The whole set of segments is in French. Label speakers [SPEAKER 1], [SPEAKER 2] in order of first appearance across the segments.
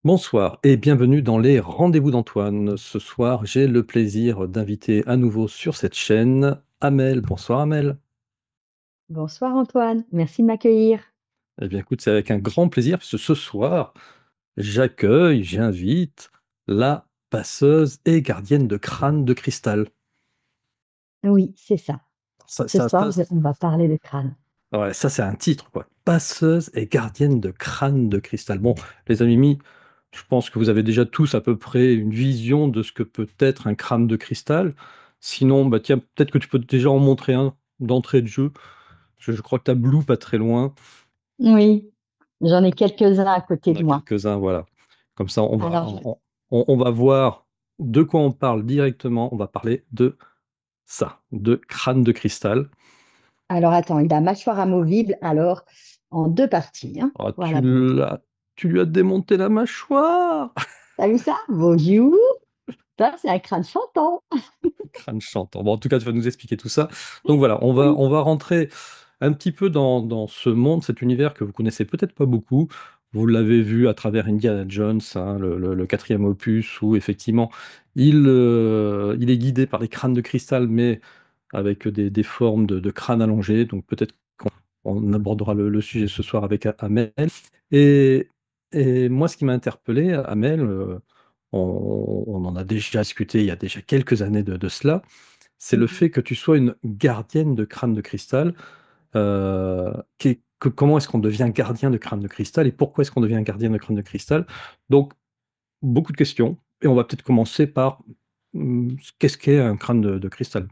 [SPEAKER 1] Bonsoir et bienvenue dans les Rendez-vous d'Antoine. Ce soir, j'ai le plaisir d'inviter à nouveau sur cette chaîne Amel. Bonsoir Amel.
[SPEAKER 2] Bonsoir Antoine, merci de m'accueillir.
[SPEAKER 1] Eh bien écoute, c'est avec un grand plaisir puisque ce soir, j'invite la passeuse et gardienne de crâne de cristal.
[SPEAKER 2] Oui, c'est ça.
[SPEAKER 1] Ça,
[SPEAKER 2] Ce
[SPEAKER 1] ça,
[SPEAKER 2] soir,
[SPEAKER 1] ça,
[SPEAKER 2] on va parler de crâne.
[SPEAKER 1] ouais, ça c'est un titre quoi. Passeuse et gardienne de crâne de cristal. Bon, les amis, je pense que vous avez déjà tous à peu près une vision de ce que peut être un crâne de cristal. Sinon, bah tiens, peut-être que tu peux déjà en montrer un d'entrée de jeu. Je crois que tu as Blue pas très loin.
[SPEAKER 2] Oui, j'en ai quelques-uns à côté
[SPEAKER 1] On
[SPEAKER 2] de
[SPEAKER 1] a
[SPEAKER 2] moi.
[SPEAKER 1] quelques-uns, voilà. Comme ça,
[SPEAKER 2] Alors,
[SPEAKER 1] on va voir de quoi on parle directement. On va parler de ça, de crâne de cristal.
[SPEAKER 2] alors attends, il a mâchoire amovible, alors en deux parties, hein.
[SPEAKER 1] Ah,
[SPEAKER 2] Voilà donc.
[SPEAKER 1] tu lui as démonté la mâchoire!
[SPEAKER 2] T'as vu ça? Bonjour, ça c'est un crâne chantant.
[SPEAKER 1] Crâne chantant. Bon, en tout cas, tu vas nous expliquer tout ça. Donc voilà,
[SPEAKER 2] Oui.
[SPEAKER 1] on va rentrer un petit peu dans ce monde, cet univers que vous connaissez peut-être pas beaucoup. Vous l'avez vu à travers Indiana Jones, hein, le quatrième opus, où effectivement, il est guidé par les crânes de cristal, mais avec des formes de crâne allongé. Donc peut-être qu'on abordera le sujet ce soir avec Amel. Et, et moi, ce qui m'a interpellé, Amel, on en a déjà discuté il y a déjà quelques années de cela, c'est le
[SPEAKER 2] Mhm.
[SPEAKER 1] fait que tu sois une gardienne de crâne de cristal. Comment est-ce qu'on devient gardien de crâne de cristal et pourquoi est-ce qu'on devient gardien de crâne de cristal? Donc, beaucoup de questions. Et on va peut-être commencer par qu'est-ce qu'est un crâne de cristal?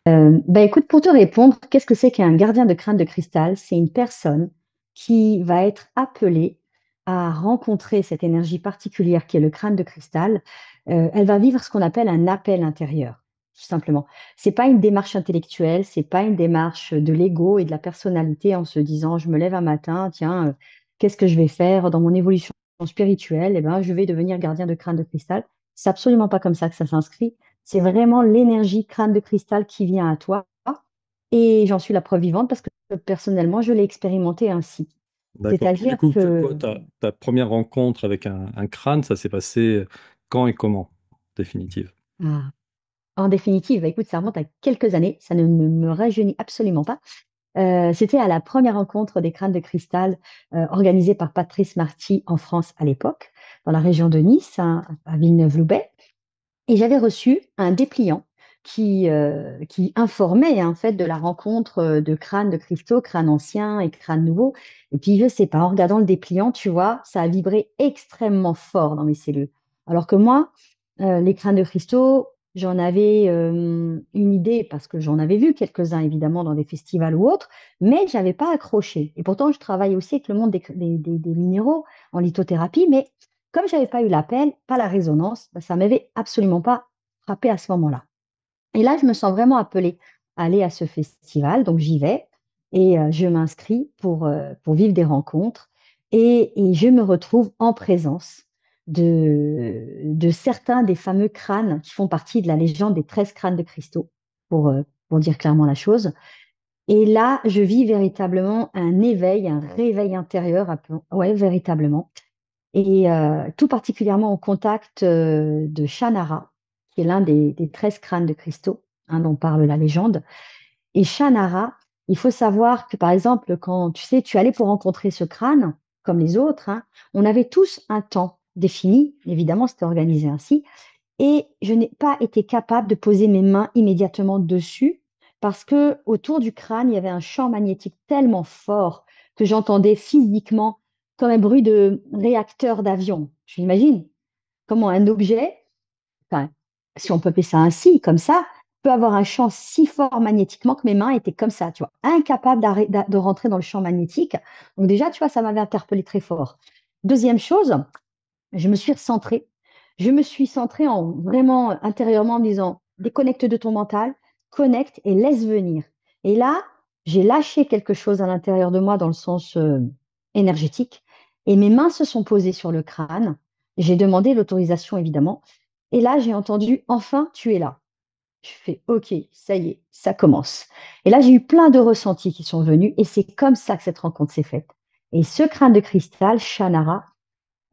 [SPEAKER 2] Bah écoute, pour te répondre, qu'est-ce que c'est qu'un gardien de crâne de cristal? C'est une personne qui va être appelée à rencontrer cette énergie particulière qui est le crâne de cristal. Elle va vivre ce qu'on appelle un appel intérieur, tout simplement. C'est pas une démarche intellectuelle, c'est pas une démarche de l'ego et de la personnalité en se disant je me lève un matin, tiens, qu'est-ce que je vais faire dans mon évolution spirituelle? Eh ben, je vais devenir gardien de crâne de cristal. C'est absolument pas comme ça que ça s'inscrit. C'est vraiment l'énergie crâne de cristal qui vient à toi. Et j'en suis la preuve vivante parce que personnellement, je l'ai expérimenté ainsi.
[SPEAKER 1] D'accord. Du
[SPEAKER 2] C'est-à-dire
[SPEAKER 1] coup, toi,
[SPEAKER 2] que,
[SPEAKER 1] ta première rencontre avec un crâne, ça s'est passé quand et comment, en définitive?
[SPEAKER 2] ah, en définitive, bah, écoute, ça remonte à quelques années, ça ne me rajeunit absolument pas. C'était à la première rencontre des crânes de cristal organisée par Patrice Marty en France à l'époque, dans la région de Nice, hein, à Villeneuve-Loubet. Et j'avais reçu un dépliant qui informait en fait de la rencontre de crânes de cristaux, crânes anciens et crânes nouveaux. Et puis je sais pas, en regardant le dépliant, tu vois, ça a vibré extrêmement fort dans mes cellules. Alors que moi, les crânes de cristaux, j'en avais une idée parce que j'en avais vu quelques-uns évidemment dans des festivals ou autres, mais j'avais pas accroché. Et pourtant, je travaille aussi avec le monde des minéraux en lithothérapie, mais comme j'avais pas eu l'appel, pas la résonance, bah, ça m'avait absolument pas frappé à ce moment-là. Et là, je me sens vraiment appelée à aller à ce festival, donc j'y vais et je m'inscris pour vivre des rencontres et je me retrouve en présence de certains des fameux crânes qui font partie de la légende des 13 crânes de cristaux, pour dire clairement la chose. Et là, je vis véritablement un éveil, un réveil intérieur, ouais, véritablement et tout particulièrement au contact de Shannara, qui est l'un des 13 crânes de cristaux, hein, dont parle la légende. Et Shannara, il faut savoir que, par exemple, quand tu sais, tu allais pour rencontrer ce crâne, comme les autres, hein, on avait tous un temps défini, évidemment, c'était organisé ainsi, et je n'ai pas été capable de poser mes mains immédiatement dessus parce que autour du crâne, il y avait un champ magnétique tellement fort que j'entendais physiquement comme un bruit de réacteur d'avion. Tu imagines comment un objet, enfin, si on peut appeler ça ainsi, comme ça, peut avoir un champ si fort magnétiquement que mes mains étaient comme ça, tu vois, incapables de rentrer dans le champ magnétique. Donc déjà, tu vois, ça m'avait interpellé très fort. Deuxième chose, je me suis recentrée. Je me suis centrée en vraiment intérieurement en me disant déconnecte de ton mental, connecte et laisse venir. Et là, j'ai lâché quelque chose à l'intérieur de moi dans le sens énergétique et mes mains se sont posées sur le crâne. J'ai demandé l'autorisation évidemment. Et là, j'ai entendu enfin tu es là. Je fais OK, ça y est, ça commence. Et là, j'ai eu plein de ressentis qui sont venus et c'est comme ça que cette rencontre s'est faite. Et ce crâne de cristal, Shannara,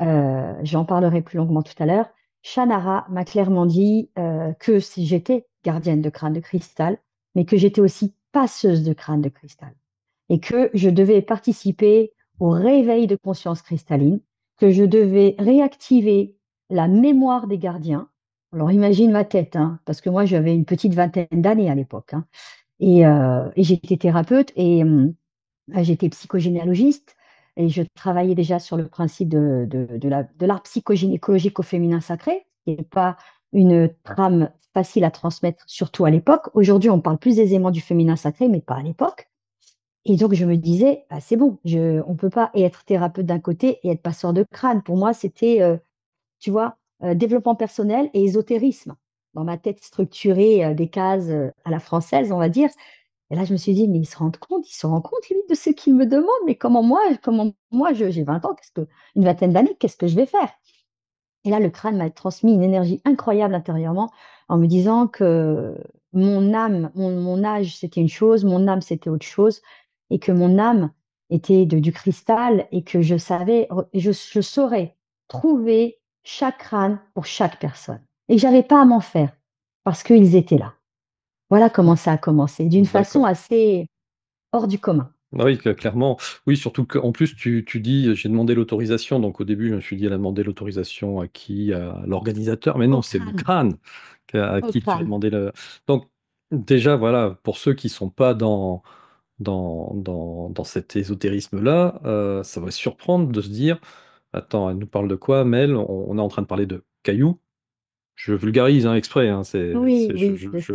[SPEAKER 2] J'en parlerai plus longuement tout à l'heure. Shannara m'a clairement dit que si j'étais gardienne de crâne de cristal, mais que j'étais aussi passeuse de crâne de cristal et que je devais participer au réveil de conscience cristalline, que je devais réactiver la mémoire des gardiens. Alors imagine ma tête, hein, parce que moi j'avais une petite vingtaine d'années à l'époque, hein, et j'étais thérapeute et j'étais psychogénéalogiste et je travaillais déjà sur le principe de l'art psychogynécologique au féminin sacré, qui n'est pas une trame facile à transmettre, surtout à l'époque. Aujourd'hui, on parle plus aisément du féminin sacré, mais pas à l'époque. Et donc, je me disais, ah, c'est bon, on ne peut pas être thérapeute d'un côté et être passeur de crâne. Pour moi, c'était, tu vois, développement personnel et ésotérisme. Dans ma tête structurée des cases à la française, on va dire. Et là, je me suis dit, mais ils se rendent compte limite de ce qu'ils me demandent. Mais j'ai 20 ans, une vingtaine d'années, qu'est-ce que je vais faire? Et là, le crâne m'a transmis une énergie incroyable intérieurement en me disant que mon âme, mon âge, c'était une chose, mon âme, c'était autre chose, et que mon âme était du cristal et que je saurais trouver chaque crâne pour chaque personne. Et que j'avais pas à m'en faire parce qu'ils étaient là. Voilà comment ça a commencé, d'une façon
[SPEAKER 1] D'accord.
[SPEAKER 2] assez hors du commun.
[SPEAKER 1] Ah oui, clairement. Oui, surtout qu'en plus, tu dis: «J'ai demandé l'autorisation», donc au début, je me suis dit: «Elle a demandé l'autorisation à qui? À l'organisateur?» mais non,
[SPEAKER 2] Au
[SPEAKER 1] c'est le
[SPEAKER 2] crâne,
[SPEAKER 1] crâne à
[SPEAKER 2] au
[SPEAKER 1] qui tu as
[SPEAKER 2] crâne.
[SPEAKER 1] demandé le donc déjà, voilà, pour ceux qui sont pas dans cet ésotérisme-là, ça va surprendre de se dire: «Attends, elle nous parle de quoi, Mel? On est en train de parler de cailloux». Je vulgarise, hein, exprès, hein,
[SPEAKER 2] Oui, oui, je sais.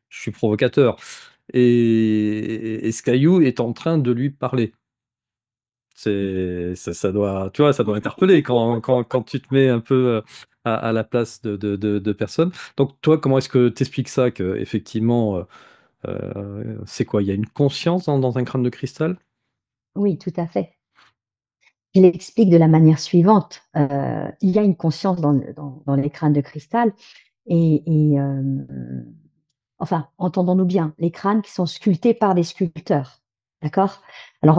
[SPEAKER 1] je suis provocateur et ce caillou est en train de lui parler. Ça doit, tu vois, ça doit interpeller quand tu te mets un peu, à la place de personnes. Donc toi, comment est-ce que tu expliques ça? Qu'effectivement, c'est quoi? Il y a une conscience dans un crâne de cristal?
[SPEAKER 2] Oui, tout à fait. Je l'explique de la manière suivante. Il y a une conscience dans les crânes de cristal enfin, entendons-nous bien, les crânes qui sont sculptés par des sculpteurs. D'accord? Alors,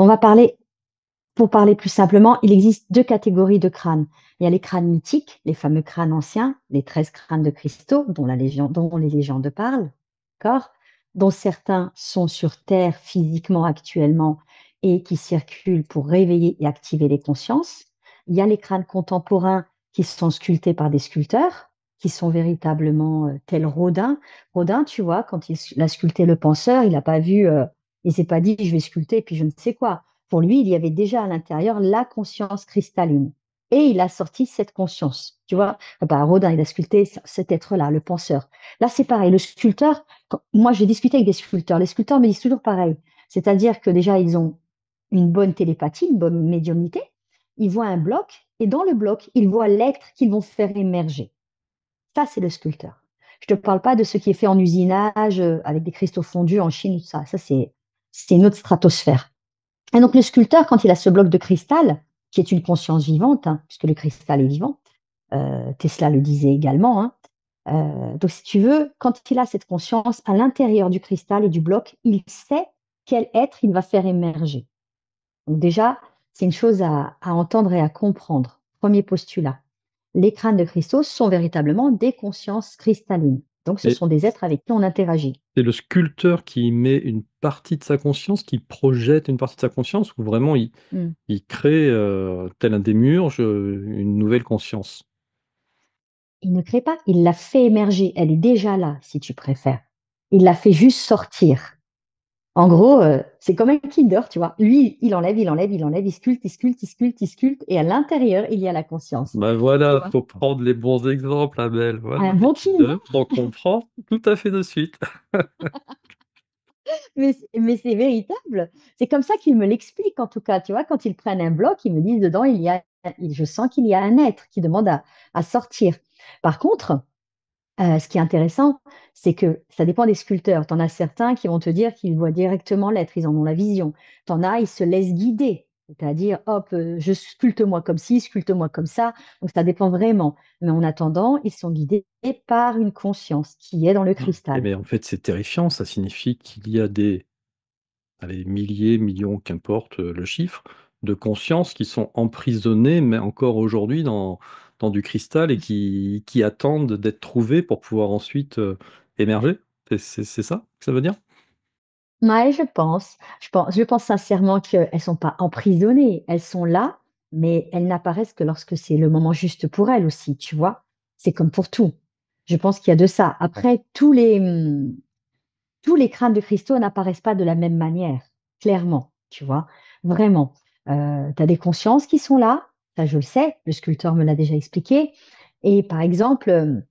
[SPEAKER 2] pour parler plus simplement, il existe deux catégories de crânes. Il y a les crânes mythiques, les fameux crânes anciens, les 13 crânes de cristaux dont les légendes parlent, d'accord? Dont certains sont sur Terre physiquement actuellement et qui circulent pour réveiller et activer les consciences. Il y a les crânes contemporains qui sont sculptés par des sculpteurs, qui sont véritablement tels Rodin. Rodin, tu vois, quand il a sculpté le penseur, il n'a pas vu, il s'est pas dit je vais sculpter puis je ne sais quoi. Pour lui, il y avait déjà à l'intérieur la conscience cristalline. Et il a sorti cette conscience. Tu vois, bah, Rodin, il a sculpté cet être-là, le penseur. Là, c'est pareil. Le sculpteur, moi, j'ai discuté avec des sculpteurs. Les sculpteurs me disent toujours pareil. C'est-à-dire que déjà, ils ont une bonne télépathie, une bonne médiumnité. Ils voient un bloc et dans le bloc, ils voient l'être qu'ils vont faire émerger. Ça, c'est le sculpteur. Je ne te parle pas de ce qui est fait en usinage avec des cristaux fondus en Chine, tout ça. Ça, c'est une autre stratosphère. Et donc le sculpteur, quand il a ce bloc de cristal, qui est une conscience vivante, hein, puisque le cristal est vivant, Tesla le disait également, hein, donc si tu veux, quand il a cette conscience à l'intérieur du cristal et du bloc, il sait quel être il va faire émerger. Donc déjà, c'est une chose à entendre et à comprendre. Premier postulat. Les crânes de cristaux sont véritablement des consciences cristallines. Donc ce
[SPEAKER 1] Et
[SPEAKER 2] sont des êtres avec qui on interagit.
[SPEAKER 1] c'est le sculpteur qui met une partie de sa conscience, qui projette une partie de sa conscience, ou vraiment
[SPEAKER 2] Mm.
[SPEAKER 1] il crée, tel un démiurge, une nouvelle conscience?
[SPEAKER 2] Il ne crée pas, il l'a fait émerger. Elle est déjà là, si tu préfères. Il l'a fait juste sortir. En gros, c'est comme un Kinder, tu vois. Lui, il enlève, il enlève, il enlève, il sculpte, il sculpte, il sculpte, il sculpte, et à l'intérieur, il y a la conscience.
[SPEAKER 1] Ben
[SPEAKER 2] Tu
[SPEAKER 1] voilà,
[SPEAKER 2] vois.
[SPEAKER 1] faut prendre les bons exemples, Abel. Voilà,
[SPEAKER 2] Un
[SPEAKER 1] les
[SPEAKER 2] bon Kinder,
[SPEAKER 1] Kinder, on comprend tout à fait de suite.
[SPEAKER 2] mais c'est véritable. C'est comme ça qu'ils me l'expliquent, en tout cas. Tu vois, quand ils prennent un bloc, ils me disent dedans, je sens qu'il y a un être qui demande à sortir. Par contre, ce qui est intéressant, c'est que ça dépend des sculpteurs. Tu en as certains qui vont te dire qu'ils voient directement l'être, ils en ont la vision. Tu en as, ils se laissent guider, c'est-à-dire, hop, je sculpte-moi comme ci, sculpte-moi comme ça. Donc ça dépend vraiment. Mais en attendant, ils sont guidés par une conscience qui est dans le
[SPEAKER 1] Et
[SPEAKER 2] cristal.
[SPEAKER 1] mais en fait, c'est terrifiant, ça signifie qu'il y a des, allez, milliers, millions, qu'importe, le chiffre, de conscience qui sont emprisonnés, mais encore aujourd'hui, dans du cristal et qui attendent d'être trouvés pour pouvoir ensuite émerger. C'est ça que ça veut dire?
[SPEAKER 2] Ouais, je pense sincèrement qu'elles sont pas emprisonnées. Elles sont là, mais elles n'apparaissent que lorsque c'est le moment juste pour elles aussi, tu vois? C'est comme pour tout. Je pense qu'il y a de ça. Après, tous les crânes de cristaux n'apparaissent pas de la même manière, clairement, tu vois? Vraiment. Tu as des consciences qui sont là, ça je le sais, le sculpteur me l'a déjà expliqué. Et par exemple,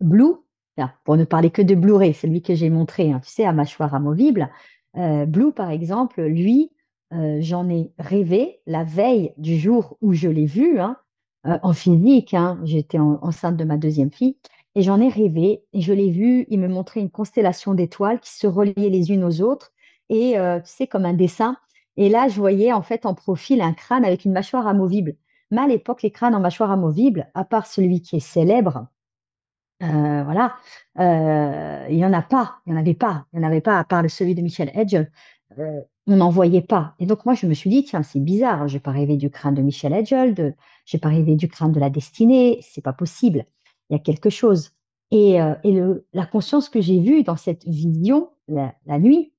[SPEAKER 2] Blue, tiens, pour ne parler que de Blu-ray, celui que j'ai montré, hein, tu sais, à mâchoire amovible. Blue, par exemple, lui, j'en ai rêvé la veille du jour où je l'ai vu, hein, en physique, hein. J'étais enceinte de ma deuxième fille et j'en ai rêvé et je l'ai vu. Il me montrait une constellation d'étoiles qui se reliaient les unes aux autres et tu sais, comme un dessin. Et là, je voyais en fait en profil un crâne avec une mâchoire amovible. Mais à l'époque, les crânes en mâchoire amovible, à part celui qui est célèbre, voilà, il y en a pas, il y en avait pas à part celui de Michel Edge, on n'en voyait pas et donc moi je me suis dit: «Tiens, c'est bizarre, j'ai pas rêvé du crâne de Michel Edgel, j'ai pas rêvé du crâne de la destinée, c'est pas possible, il y a quelque chose» et la conscience que j'ai vue dans cette vision la nuit,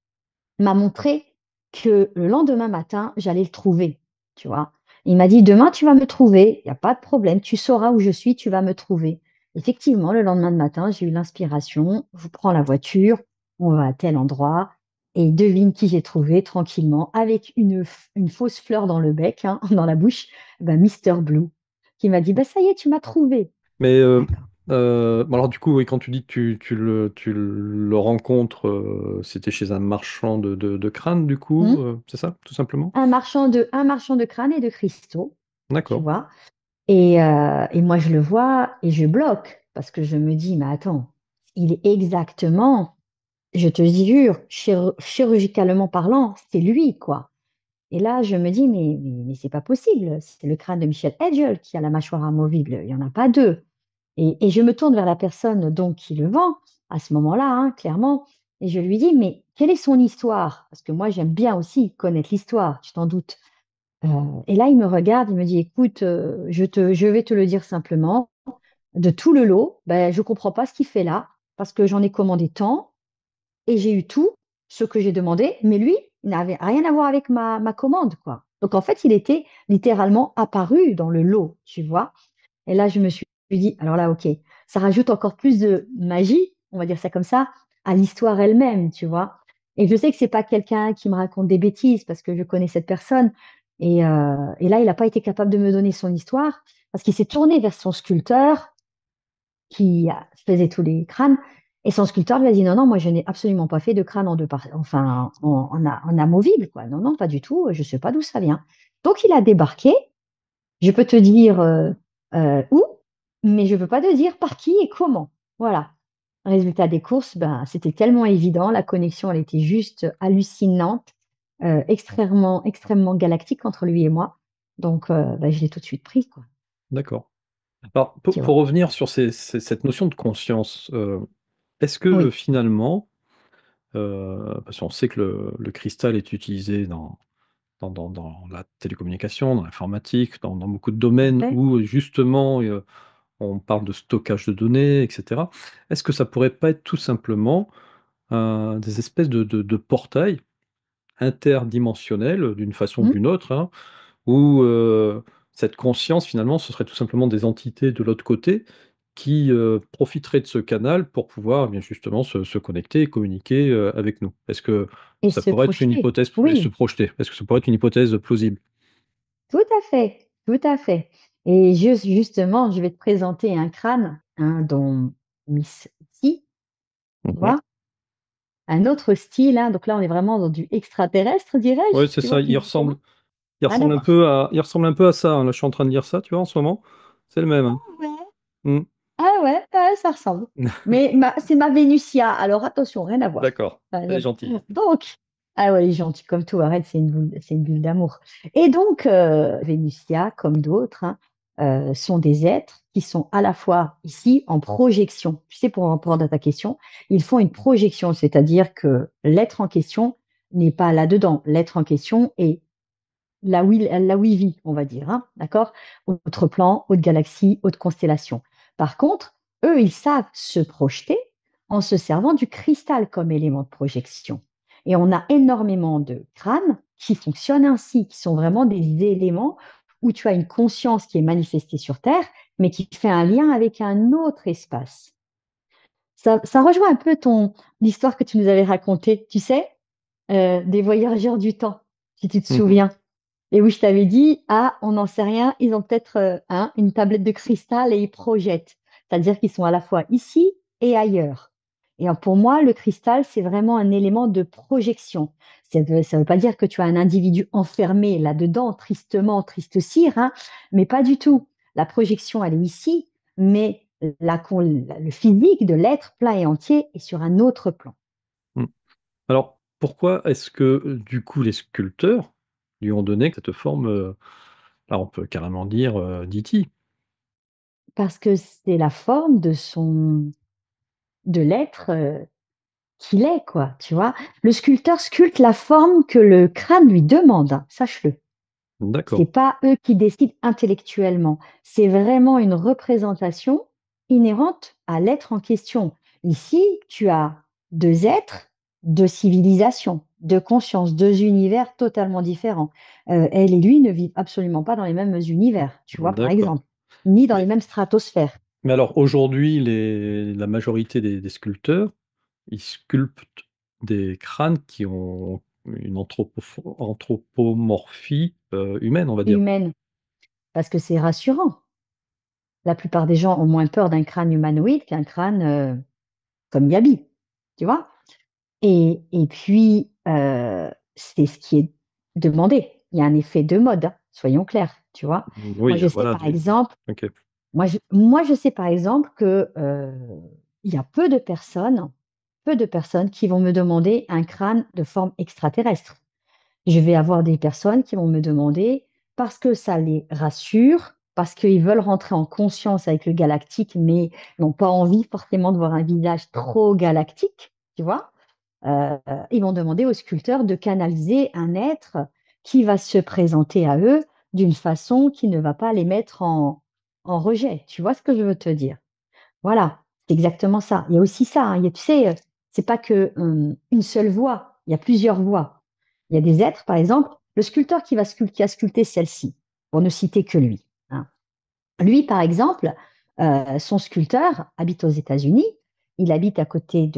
[SPEAKER 2] m'a montré que le lendemain matin, j'allais le trouver, tu vois? Il m'a dit: «Demain, tu vas me trouver, il y a pas de problème, tu sauras où je suis, tu vas me trouver». Effectivement, le lendemain de matin, j'ai eu l'inspiration, je prends la voiture, on va à tel endroit et devine qui j'ai trouvé tranquillement avec une fausse fleur dans le bec, hein, dans la bouche, bah, Mister Blue qui m'a dit: «Bah, ça y est, tu m'as trouvé».
[SPEAKER 1] Mais
[SPEAKER 2] D'accord.
[SPEAKER 1] bon alors du coup, oui, quand tu dis que tu le rencontres, c'était chez un marchand de crâne du coup,
[SPEAKER 2] Mmh.
[SPEAKER 1] c'est ça, tout simplement?
[SPEAKER 2] Un marchand de crâne et de cristaux, tu
[SPEAKER 1] D'accord.
[SPEAKER 2] vois? Et moi, je le vois et je bloque parce que je me dis: «Mais attends, il est exactement, je te jure, chirurgicalement parlant, c'est lui, quoi». Et là, je me dis: «Mais c'est pas possible, c'est le crâne de Michel Edgel qui a la mâchoire amovible, il y en a pas 2». Et je me tourne vers la personne donc qui le vend, à ce moment-là, hein, clairement, et je lui dis: «Mais quelle est son histoire?» parce que moi, j'aime bien aussi connaître l'histoire, tu t'en doutes. Heu et là, il me regarde, il me dit: «Écoute, je vais te le dire simplement, de tout le lot, ben, je comprends pas ce qu'il fait là, parce que j'en ai commandé tant et j'ai eu tout ce que j'ai demandé, mais lui, il n'avait rien à voir avec ma commande, quoi». Donc en fait, il était littéralement apparu dans le lot, tu vois? Et là, je me suis dit: «Alors là, OK, ça rajoute encore plus de magie», on va dire ça comme ça, à l'histoire elle-même, tu vois? Et je sais que c'est pas quelqu'un qui me raconte des bêtises parce que je connais cette personne et là, il a pas été capable de me donner son histoire parce qu'il s'est tourné vers son sculpteur qui faisait tous les crânes et son sculpteur lui a dit: «Non, non, moi je n'ai absolument pas fait de crâne en 2 par enfin en amovible, quoi. Non, non, pas du tout, je sais pas d'où ça vient». Donc il a débarqué, je peux te dire, où, mais je peux pas te dire par qui et comment. Voilà. Résultat des courses, ben, c'était tellement évident, la connexion, elle était juste hallucinante, extrêmement extrêmement galactique entre lui et moi. Donc bah, je l'ai tout de suite pris, quoi,
[SPEAKER 1] D'accord. Alors pour
[SPEAKER 2] tu
[SPEAKER 1] pour
[SPEAKER 2] vois?
[SPEAKER 1] revenir sur cette notion de conscience, est-ce que,
[SPEAKER 2] Oui,
[SPEAKER 1] finalement, parce qu'on sait que le cristal est utilisé dans la télécommunication, dans l'informatique, dans beaucoup de
[SPEAKER 2] tout à
[SPEAKER 1] domaines
[SPEAKER 2] fait.
[SPEAKER 1] où justement, on parle de stockage de données et cetera. Est-ce que ça pourrait pas être tout simplement, des espèces de portails interdimensionnels, d'une façon ou
[SPEAKER 2] Mmh.
[SPEAKER 1] d'une autre, hein, où, cette conscience finalement, ce serait tout simplement des entités de l'autre côté qui, profiteraient de ce canal pour pouvoir, eh bien justement se connecter et communiquer, avec nous? Est-ce que
[SPEAKER 2] Et
[SPEAKER 1] ça
[SPEAKER 2] se
[SPEAKER 1] pourrait être une
[SPEAKER 2] projeter.
[SPEAKER 1] hypothèse et se
[SPEAKER 2] Oui,
[SPEAKER 1] projeter? Est-ce que ça pourrait être une hypothèse plausible?
[SPEAKER 2] tout à fait, tout à fait. Et justement, je vais te présenter un crâne, hein, dont Miss T, tu
[SPEAKER 1] Mmh.
[SPEAKER 2] vois? Un autre style, hein, donc là, on est vraiment dans du extraterrestre,
[SPEAKER 1] Ouais,
[SPEAKER 2] dirais-je,
[SPEAKER 1] c'est
[SPEAKER 2] tu vois
[SPEAKER 1] ça,
[SPEAKER 2] physiquement?
[SPEAKER 1] il
[SPEAKER 2] Ah
[SPEAKER 1] ressemble un
[SPEAKER 2] d'accord.
[SPEAKER 1] peu à ça, hein. Là, je suis en train de lire ça, tu vois, en ce moment. C'est le même, hein.
[SPEAKER 2] Ouais.
[SPEAKER 1] Mmh.
[SPEAKER 2] Ah ouais, ouais, ça ressemble. Mais c'est ma Vénusia, alors attention, rien à voir.
[SPEAKER 1] D'accord, elle est gentille.
[SPEAKER 2] Donc ah ouais, elle est gentille comme tout, arrête, c'est une bulle d'amour. Et donc Vénusia, comme d'autres, hein, sont des êtres qui sont à la fois ici en projection. Tu sais, pour répondre à ta question, ils font une projection, c'est-à-dire que l'être en question n'est pas là-dedans. L'être en question est là où il vit, on va dire, hein, d'accord? Autre plan, autre galaxie, autre constellation. Par contre, eux, ils savent se projeter en se servant du cristal comme élément de projection. Et on a énormément de crânes qui fonctionnent ainsi, qui sont vraiment des éléments où tu as une conscience qui est manifestée sur Terre, mais qui fait un lien avec un autre espace. Ça rejoint un peu l'histoire que tu nous avais racontée, tu sais, des voyageurs du temps, si tu te
[SPEAKER 1] Mmh.
[SPEAKER 2] souviens. Et où je t'avais dit, ah, on n'en sait rien, ils ont peut-être une tablette de cristal et ils projettent. C'est-à-dire qu'ils sont à la fois ici et ailleurs. Et pour moi, le cristal, c'est vraiment un élément de projection. Ça veut pas dire que tu as un individu enfermé là-dedans, tristement, triste cire, hein, mais pas du tout. La projection, elle est ici, mais le physique de l'être plein et entier est sur un autre plan.
[SPEAKER 1] Mmh. Alors, pourquoi est-ce que, du coup, les sculpteurs lui ont donné cette forme, là, on peut carrément dire, d'E.T.?
[SPEAKER 2] Parce que c'est la forme de l'être qu'il est, quoi, tu vois. Le sculpteur sculpte la forme que le crâne lui demande, hein, sache-le. C'est
[SPEAKER 1] D'accord,
[SPEAKER 2] pas eux qui décident intellectuellement. C'est vraiment une représentation inhérente à l'être en question. Ici, tu as deux êtres, deux civilisations, deux consciences, deux univers totalement différents. Elle et lui ne vivent absolument pas dans les mêmes univers, tu vois, par
[SPEAKER 1] d'accord.
[SPEAKER 2] exemple, ni dans les
[SPEAKER 1] Mais
[SPEAKER 2] mêmes stratosphères.
[SPEAKER 1] mais alors aujourd'hui, la majorité des sculpteurs, ils sculptent des crânes qui ont une anthropomorphie, humaine, on va dire.
[SPEAKER 2] Humaine, parce que c'est rassurant. La plupart des gens ont moins peur d'un crâne humanoïde qu'un crâne comme Gabi, tu vois? Et puis, c'est ce qui est demandé. Il y a un effet de mode, hein, soyons clairs, tu vois? Moi,
[SPEAKER 1] Oui,
[SPEAKER 2] je sais
[SPEAKER 1] voilà
[SPEAKER 2] par
[SPEAKER 1] du
[SPEAKER 2] exemple,
[SPEAKER 1] OK.
[SPEAKER 2] moi, je sais par exemple que il y a peu de personnes qui vont me demander un crâne de forme extraterrestre. Je vais avoir des personnes qui vont me demander, parce que ça les rassure, parce qu'ils veulent rentrer en conscience avec le galactique, mais n'ont pas envie forcément de voir un visage trop galactique, tu vois? Heu, ils vont demander au sculpteur de canaliser un être qui va se présenter à eux d'une façon qui ne va pas les mettre en rejet. Tu vois ce que je veux te dire? Voilà, c'est exactement ça. Il y a aussi ça, hein, il y a tu sais, c'est pas que, une seule voix, il y a plusieurs voix. Il y a des êtres, par exemple, le sculpteur qui a sculpté celle-ci, pour ne citer que lui, hein. Lui, par exemple, son sculpteur habite aux États-Unis, il habite à côté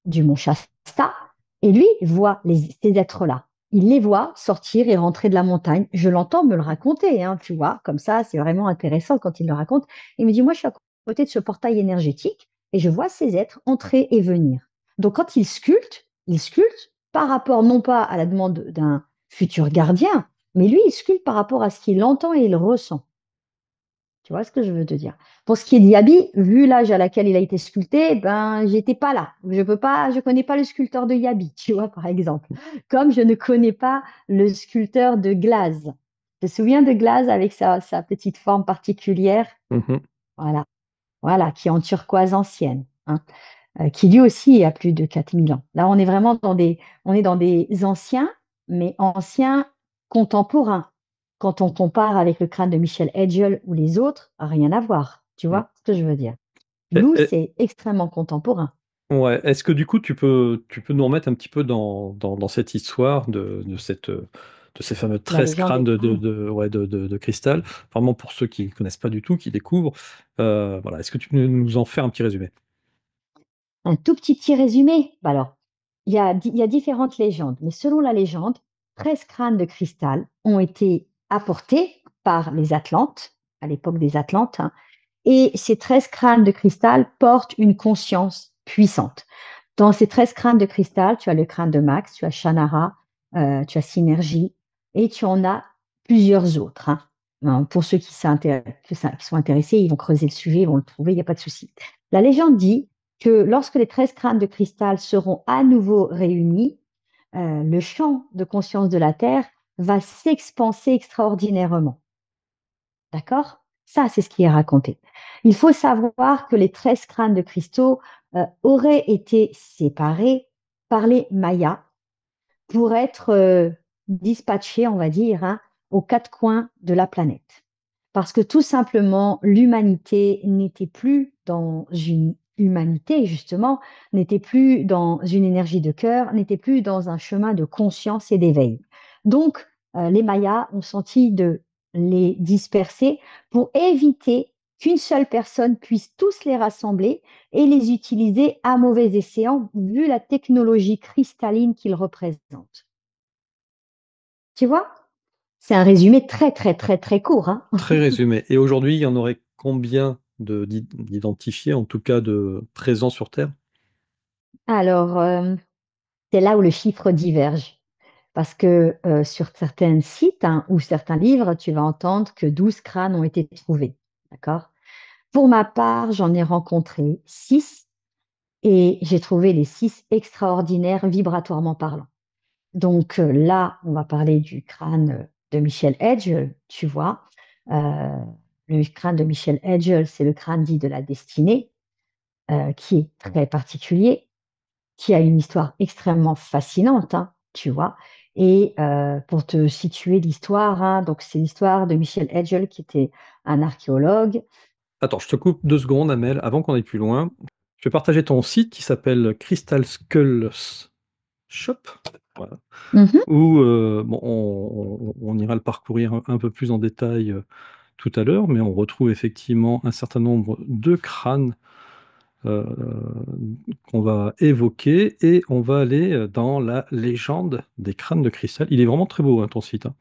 [SPEAKER 2] du mont Shasta et lui voit ces êtres-là. Il les voit sortir et rentrer de la montagne. Je l'entends me le raconter, hein, tu vois, comme ça, c'est vraiment intéressant quand il le raconte. Il me dit, moi, je suis à côté de ce portail énergétique et je vois ces êtres entrer et venir. Donc, quand il sculpte par rapport non pas à la demande d'un futur gardien, mais lui, il sculpte par rapport à ce qu'il entend et il ressent. Tu vois ce que je veux te dire? Pour ce qui est d'Yabi, vu l'âge à laquelle il a été sculpté, ben, j'étais pas là. Je connais pas le sculpteur de Yabi, tu vois, par exemple. Comme je ne connais pas le sculpteur de Glaze. Tu te souviens de Glaze avec sa petite forme particulière?
[SPEAKER 1] Mmh.
[SPEAKER 2] Voilà, voilà, qui est en turquoise ancienne, hein, qui lui aussi a plus de 4000 ans. Là, on est dans des anciens, mais anciens contemporains. Quand on compare avec le crâne de Michel Edgel ou les autres, rien à voir. Tu
[SPEAKER 1] Mmh.
[SPEAKER 2] vois ce que je veux dire? Nous,
[SPEAKER 1] Et
[SPEAKER 2] c'est extrêmement contemporain.
[SPEAKER 1] ouais, est-ce que du coup tu peux nous remettre un petit peu dans cette histoire de ces fameux
[SPEAKER 2] La
[SPEAKER 1] 13
[SPEAKER 2] légende
[SPEAKER 1] crânes
[SPEAKER 2] est...
[SPEAKER 1] ouais, de cristal? Vraiment pour ceux qui ne connaissent pas du tout, qui découvrent, voilà, est-ce que tu peux nous en faire un petit résumé?
[SPEAKER 2] Un tout petit résumé. Bah alors, il y a différentes légendes, mais selon la légende, 13 crânes de cristal ont été apportés par les Atlantes, à l'époque des Atlantes, hein, et ces 13 crânes de cristal portent une conscience puissante. Dans ces 13 crânes de cristal, tu as le crâne de Max, tu as Shannara, tu as Synergie, et tu en as plusieurs autres, hein. Pour ceux qui sont intéressés, ils vont creuser le sujet, ils vont le trouver, il n'y a pas de souci. La légende dit que lorsque les 13 crânes de cristal seront à nouveau réunis, le champ de conscience de la Terre va s'expanser extraordinairement. D'accord? Ça, c'est ce qui est raconté. Il faut savoir que les 13 crânes de cristaux auraient été séparés par les Mayas pour être dispatchés, on va dire, hein, aux quatre coins de la planète. Parce que tout simplement, l'humanité n'était plus dans une humanité, justement, n'était plus dans une énergie de cœur, n'était plus dans un chemin de conscience et d'éveil. Donc, les Mayas ont senti de les disperser pour éviter qu'une seule personne puisse tous les rassembler et les utiliser à mauvais escient, vu la technologie cristalline qu'ils représentent. Tu vois? C'est un résumé très, très, très, très court, hein.
[SPEAKER 1] Très résumé. Et aujourd'hui, il y en aurait combien d'identifiés, en tout cas de présents sur Terre?
[SPEAKER 2] Alors, c'est là où le chiffre diverge. Parce que sur certains sites, hein, ou certains livres, tu vas entendre que 12 crânes ont été trouvés. D'accord? Pour ma part, j'en ai rencontré 6 et j'ai trouvé les 6 extraordinaires vibratoirement parlant. Donc là, on va parler du crâne de Michel Edge, tu vois. Euh, le crâne de Michel Edge, c'est le crâne dit de la destinée, qui est très particulier, qui a une histoire extrêmement fascinante, hein, tu vois. Et pour te situer l'histoire, hein, donc c'est l'histoire de Michel Edgel, qui était un archéologue.
[SPEAKER 1] Attends, je te coupe 2 secondes, Amel, avant qu'on aille plus loin. Je vais partager ton site qui s'appelle Crystal Skulls Shop, voilà,
[SPEAKER 2] Mhm.
[SPEAKER 1] où bon, on ira le parcourir un peu plus en détail tout à l'heure, mais on retrouve effectivement un certain nombre de crânes euh, qu'on va évoquer et on va aller dans la légende des crânes de cristal. Il est vraiment très beau, hein, ton site, hein.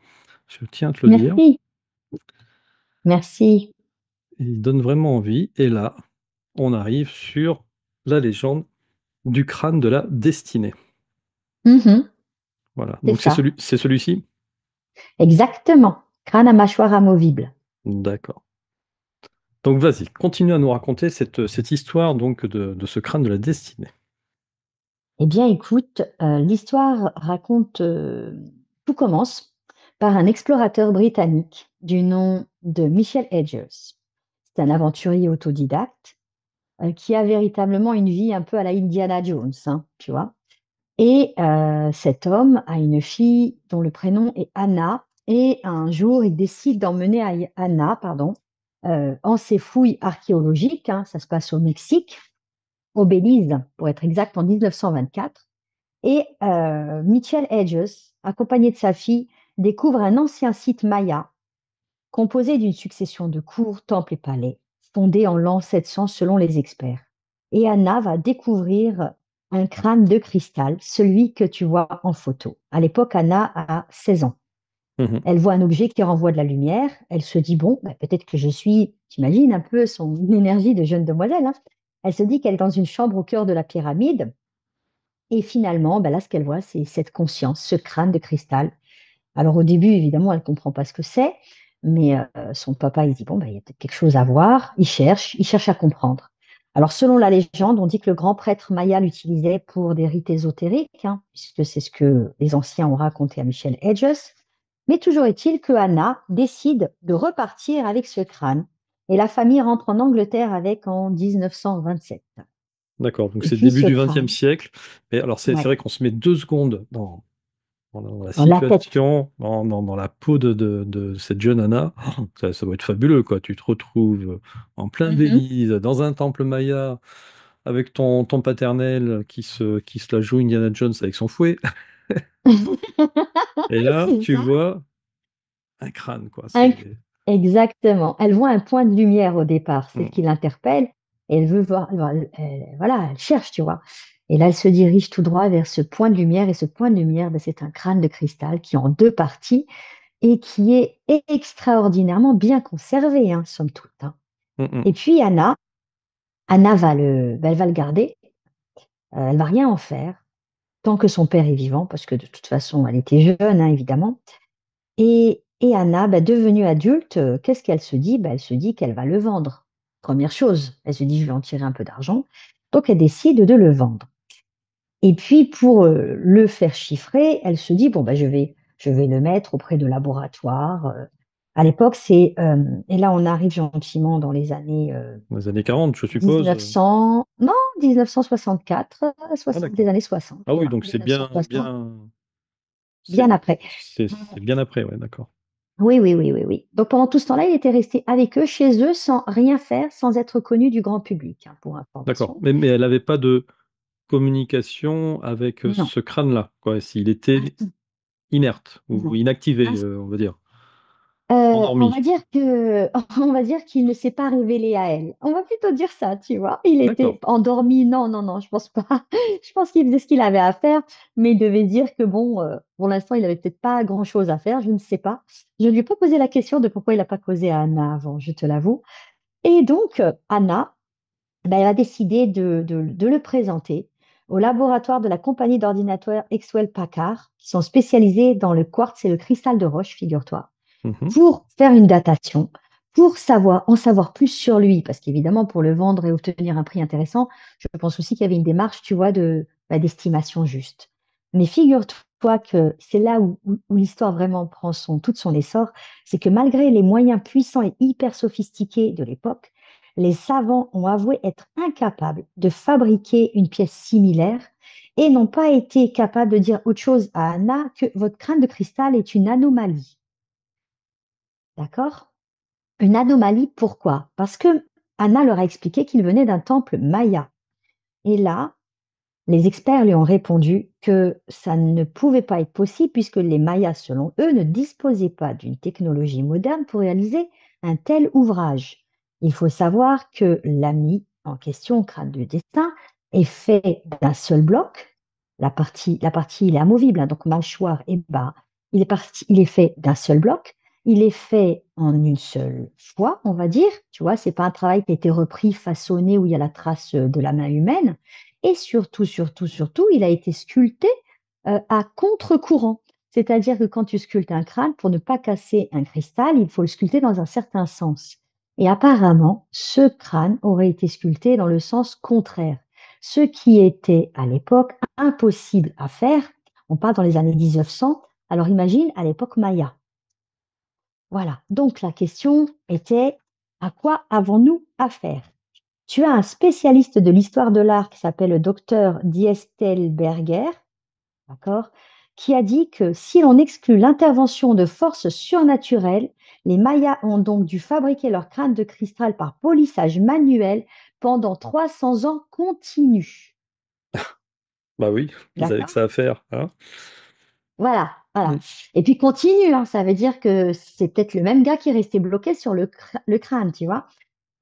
[SPEAKER 1] Je tiens à te le dire.
[SPEAKER 2] Merci, merci.
[SPEAKER 1] Il donne vraiment envie. Et là, on arrive sur la légende du crâne de la destinée.
[SPEAKER 2] Mhm.
[SPEAKER 1] Voilà.
[SPEAKER 2] C'est
[SPEAKER 1] Donc
[SPEAKER 2] ça,
[SPEAKER 1] c'est celui-ci?
[SPEAKER 2] exactement. Crâne à mâchoire amovible.
[SPEAKER 1] D'accord. Donc vas-y, continue à nous raconter cette histoire donc de ce crâne de la destinée.
[SPEAKER 2] Eh bien, écoute, l'histoire raconte, tout commence par un explorateur britannique du nom de Michel Hedges. C'est un aventurier autodidacte qui a véritablement une vie un peu à la Indiana Jones, hein, tu vois. Et cet homme a une fille dont le prénom est Anna. Et un jour, il décide d'emmener Anna, pardon, en ses fouilles archéologiques, hein, ça se passe au Mexique, au Belize, pour être exact, en 1924. Et Mitchell Hedges, accompagné de sa fille, découvre un ancien site maya composé d'une succession de cours, temples et palais, fondés en l'an 700 selon les experts. Et Anna va découvrir un crâne de cristal, celui que tu vois en photo. À l'époque, Anna a 16 ans.
[SPEAKER 1] Mhm,
[SPEAKER 2] Elle voit un objet qui renvoie de la lumière. Elle se dit, bon, bah, peut-être que je suis, tu imagines un peu son énergie de jeune demoiselle, hein. Elle se dit qu'elle est dans une chambre au cœur de la pyramide. Et finalement, bah, là, ce qu'elle voit, c'est cette conscience, ce crâne de cristal. Alors au début, évidemment, elle ne comprend pas ce que c'est, mais son papa, il dit, bon, bah, il y a peut-être quelque chose à voir. Il cherche à comprendre. Alors selon la légende, on dit que le grand prêtre maya l'utilisait pour des rites ésotériques, hein, puisque c'est ce que les anciens ont raconté à Michel Hedges. Mais toujours est-il que Anna décide de repartir avec ce crâne, et la famille rentre en Angleterre avec en 1927.
[SPEAKER 1] d'accord, donc
[SPEAKER 2] Et
[SPEAKER 1] c'est le
[SPEAKER 2] puis
[SPEAKER 1] début
[SPEAKER 2] ce
[SPEAKER 1] du XXe
[SPEAKER 2] crâne,
[SPEAKER 1] siècle. Mais alors c'est
[SPEAKER 2] ouais,
[SPEAKER 1] vrai qu'on se met 2 secondes dans la
[SPEAKER 2] dans la tête.
[SPEAKER 1] situation, dans la peau de cette jeune Anna. Ça doit être fabuleux, quoi. Tu te retrouves en plein
[SPEAKER 2] Mhm.
[SPEAKER 1] Belize, dans un temple maya, avec ton paternel qui se la joue Indiana Jones avec son fouet. Et là,
[SPEAKER 2] C'est
[SPEAKER 1] tu
[SPEAKER 2] ça.
[SPEAKER 1] vois un crâne, quoi.
[SPEAKER 2] Inc-
[SPEAKER 1] C'est...
[SPEAKER 2] Exactement. Elle voit un point de lumière au départ, c'est ce qui
[SPEAKER 1] Hmm.
[SPEAKER 2] l'interpelle, et elle veut voir, voilà, elle cherche, tu vois. Et là, elle se dirige tout droit vers ce point de lumière, et ce point de lumière, ben, c'est un crâne de cristal qui est en deux parties et qui est extraordinairement bien conservé, hein, somme toute, hein.
[SPEAKER 1] Hmm, hmm.
[SPEAKER 2] Et puis Anna ben, elle va le garder, elle va rien en faire tant que son père est vivant, parce que de toute façon, elle était jeune, hein, évidemment. Et Anna, bah, devenue adulte, qu'est-ce qu'elle se dit? Bah, elle se dit qu'elle va le vendre. Première chose, elle se dit: «Je vais en tirer un peu d'argent». Donc elle décide de le vendre. Et puis pour, le faire chiffrer, elle se dit: «Bon, bah, je vais le mettre auprès de laboratoires», à l'époque, et là on arrive gentiment dans les années,
[SPEAKER 1] Dans les années 40, je suppose.
[SPEAKER 2] 1900, non, 1964,
[SPEAKER 1] Ah,
[SPEAKER 2] des
[SPEAKER 1] d'accord.
[SPEAKER 2] années 60,
[SPEAKER 1] Ah
[SPEAKER 2] tu
[SPEAKER 1] oui,
[SPEAKER 2] vois?
[SPEAKER 1] donc c'est bien,
[SPEAKER 2] 1960.
[SPEAKER 1] bien. C'est
[SPEAKER 2] bien après.
[SPEAKER 1] c'est bien après, ouais, d'accord.
[SPEAKER 2] Oui, oui, oui, oui, oui. Donc pendant tout ce temps-là, il était resté avec eux, chez eux, sans rien faire, sans être connu du grand public, hein, pour
[SPEAKER 1] D'accord.
[SPEAKER 2] information.
[SPEAKER 1] Mais elle n'avait pas de communication avec
[SPEAKER 2] Non.
[SPEAKER 1] ce crâne-là, quoi. S'il était inerte ou
[SPEAKER 2] Non.
[SPEAKER 1] inactivé, on va dire,
[SPEAKER 2] On
[SPEAKER 1] endormi.
[SPEAKER 2] va dire que, on va dire qu'il ne s'est pas révélé à elle. On va plutôt dire ça, tu vois. Il
[SPEAKER 1] D'accord.
[SPEAKER 2] était endormi. Non, non, non, je pense pas. Je pense qu'il faisait ce qu'il avait à faire, mais il devait dire que bon, pour l'instant, il avait peut-être pas grand-chose à faire. Je ne sais pas. Je ne lui ai pas posé la question de pourquoi il n'a pas causé à Anna avant, je te l'avoue. Et donc, Anna, ben, elle a décidé de le présenter au laboratoire de la compagnie d'ordinateurs Maxwell Packard, qui sont spécialisés dans le quartz et le cristal de roche, figure-toi,
[SPEAKER 1] Mhm.
[SPEAKER 2] pour faire une datation, pour en savoir plus sur lui, parce qu'évidemment, pour le vendre et obtenir un prix intéressant, je pense aussi qu'il y avait une démarche, tu vois, d'estimation juste. Mais figure-toi que c'est là où l'histoire vraiment prend toute son essor, c'est que malgré les moyens puissants et hyper sophistiqués de l'époque, les savants ont avoué être incapables de fabriquer une pièce similaire et n'ont pas été capables de dire autre chose à Anna que votre crâne de cristal est une anomalie. D'accord? Une anomalie, pourquoi? Parce que Anna leur a expliqué qu'il venait d'un temple maya. Et là, les experts lui ont répondu que ça ne pouvait pas être possible puisque les Mayas, selon eux, ne disposaient pas d'une technologie moderne pour réaliser un tel ouvrage. Il faut savoir que l'ami en question, crâne du destin, est fait d'un seul bloc. La partie il est amovible, hein, donc mâchoire et bas. Il est fait d'un seul bloc. Il est fait en une seule fois, on va dire. Tu vois, c'est pas un travail qui a été repris, façonné, où il y a la trace de la main humaine. Et surtout, surtout, surtout, il a été sculpté à contre-courant. C'est-à-dire que quand tu sculptes un crâne, pour ne pas casser un cristal, il faut le sculpter dans un certain sens. Et apparemment, ce crâne aurait été sculpté dans le sens contraire, ce qui était à l'époque impossible à faire. On parle dans les années 1900. Alors imagine à l'époque Maya. Voilà. Donc la question était, à quoi avons-nous affaire? Tu as un spécialiste de l'histoire de l'art qui s'appelle le docteur Diestelberger, d'accord, qui a dit que si l'on exclut l'intervention de forces surnaturelles, les Mayas ont donc dû fabriquer leur crâne de cristal par polissage manuel pendant 300 ans continus.
[SPEAKER 1] Bah oui, ils avaient que
[SPEAKER 2] D'accord?
[SPEAKER 1] ça à faire, hein.
[SPEAKER 2] Voilà, voilà.
[SPEAKER 1] Mm.
[SPEAKER 2] Et puis continue, hein, ça veut dire que c'est peut-être le même gars qui est resté bloqué sur le crâne, tu vois.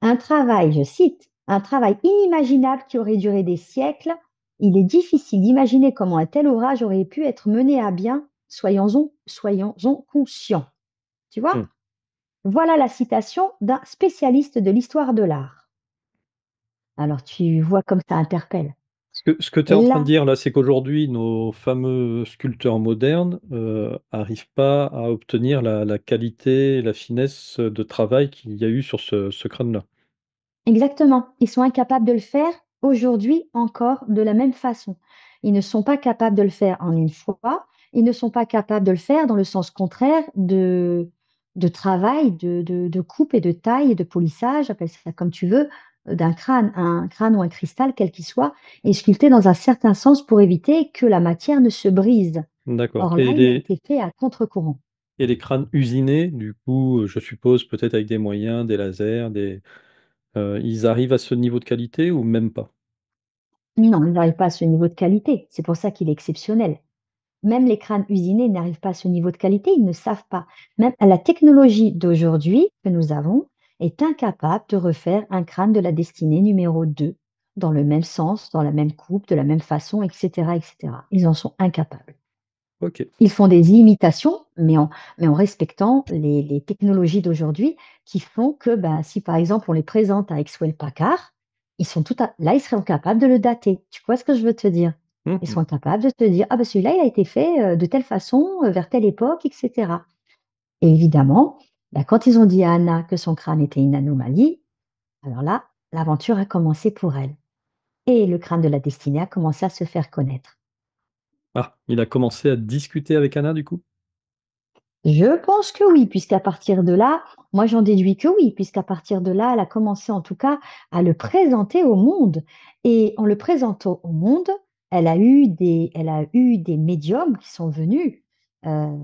[SPEAKER 2] Un travail, je cite, un travail inimaginable qui aurait duré des siècles. Il est difficile d'imaginer comment un tel ouvrage aurait pu être mené à bien, soyons-en conscients. Tu vois?
[SPEAKER 1] Mm.
[SPEAKER 2] Voilà la citation d'un spécialiste de l'histoire de l'art. Alors tu vois comme ça interpelle.
[SPEAKER 1] Ce que tu es
[SPEAKER 2] Et
[SPEAKER 1] en train de
[SPEAKER 2] là,
[SPEAKER 1] dire là, c'est qu'aujourd'hui, nos fameux sculpteurs modernes arrivent pas à obtenir la qualité, la finesse de travail qu'il y a eu sur ce crâne-là.
[SPEAKER 2] exactement. Ils sont incapables de le faire aujourd'hui encore de la même façon. Ils ne sont pas capables de le faire en une fois. Ils ne sont pas capables de le faire dans le sens contraire de travail, de coupe et de taille et de polissage, appelle ça comme tu veux, d'un crâne. Un crâne ou un cristal, quel qu'il soit, est sculpté dans un certain sens pour éviter que la matière ne se brise.
[SPEAKER 1] D'accord.
[SPEAKER 2] Or là, il a été fait à contre-courant.
[SPEAKER 1] Et les crânes usinés, du coup, je suppose peut-être avec des moyens, des lasers, ils arrivent à ce niveau de qualité ou même pas?
[SPEAKER 2] Non, il n'arrive pas à ce niveau de qualité. C'est pour ça qu'il est exceptionnel. Même les crânes usinés n'arrivent pas à ce niveau de qualité, ils ne savent pas. Même la technologie d'aujourd'hui que nous avons est incapable de refaire un crâne de la destinée numéro 2 dans le même sens, dans la même coupe, de la même façon, etc., etc. Ils en sont incapables.
[SPEAKER 1] Ok.
[SPEAKER 2] Ils font des imitations, mais en respectant les technologies d'aujourd'hui qui font que ben, si par exemple on les présente à Maxwell Packard, là, ils seront capables de le dater. Tu vois ce que je veux te dire? Ils
[SPEAKER 1] Mhm.
[SPEAKER 2] sont capables de te dire, ah ben celui-là, il a été fait de telle façon, vers telle époque, etc. Et évidemment, ben, quand ils ont dit à Anna que son crâne était une anomalie, alors là, l'aventure a commencé pour elle. Et le crâne de la destinée a commencé à se faire connaître.
[SPEAKER 1] Ah, il a commencé à discuter avec Anna, du coup?
[SPEAKER 2] Je pense que oui, puisqu'à partir de là, moi j'en déduis que oui, puisqu'à partir de là, elle a commencé en tout cas à le présenter au monde. Et en le présentant au monde, elle a eu des médiums qui sont venus. euh,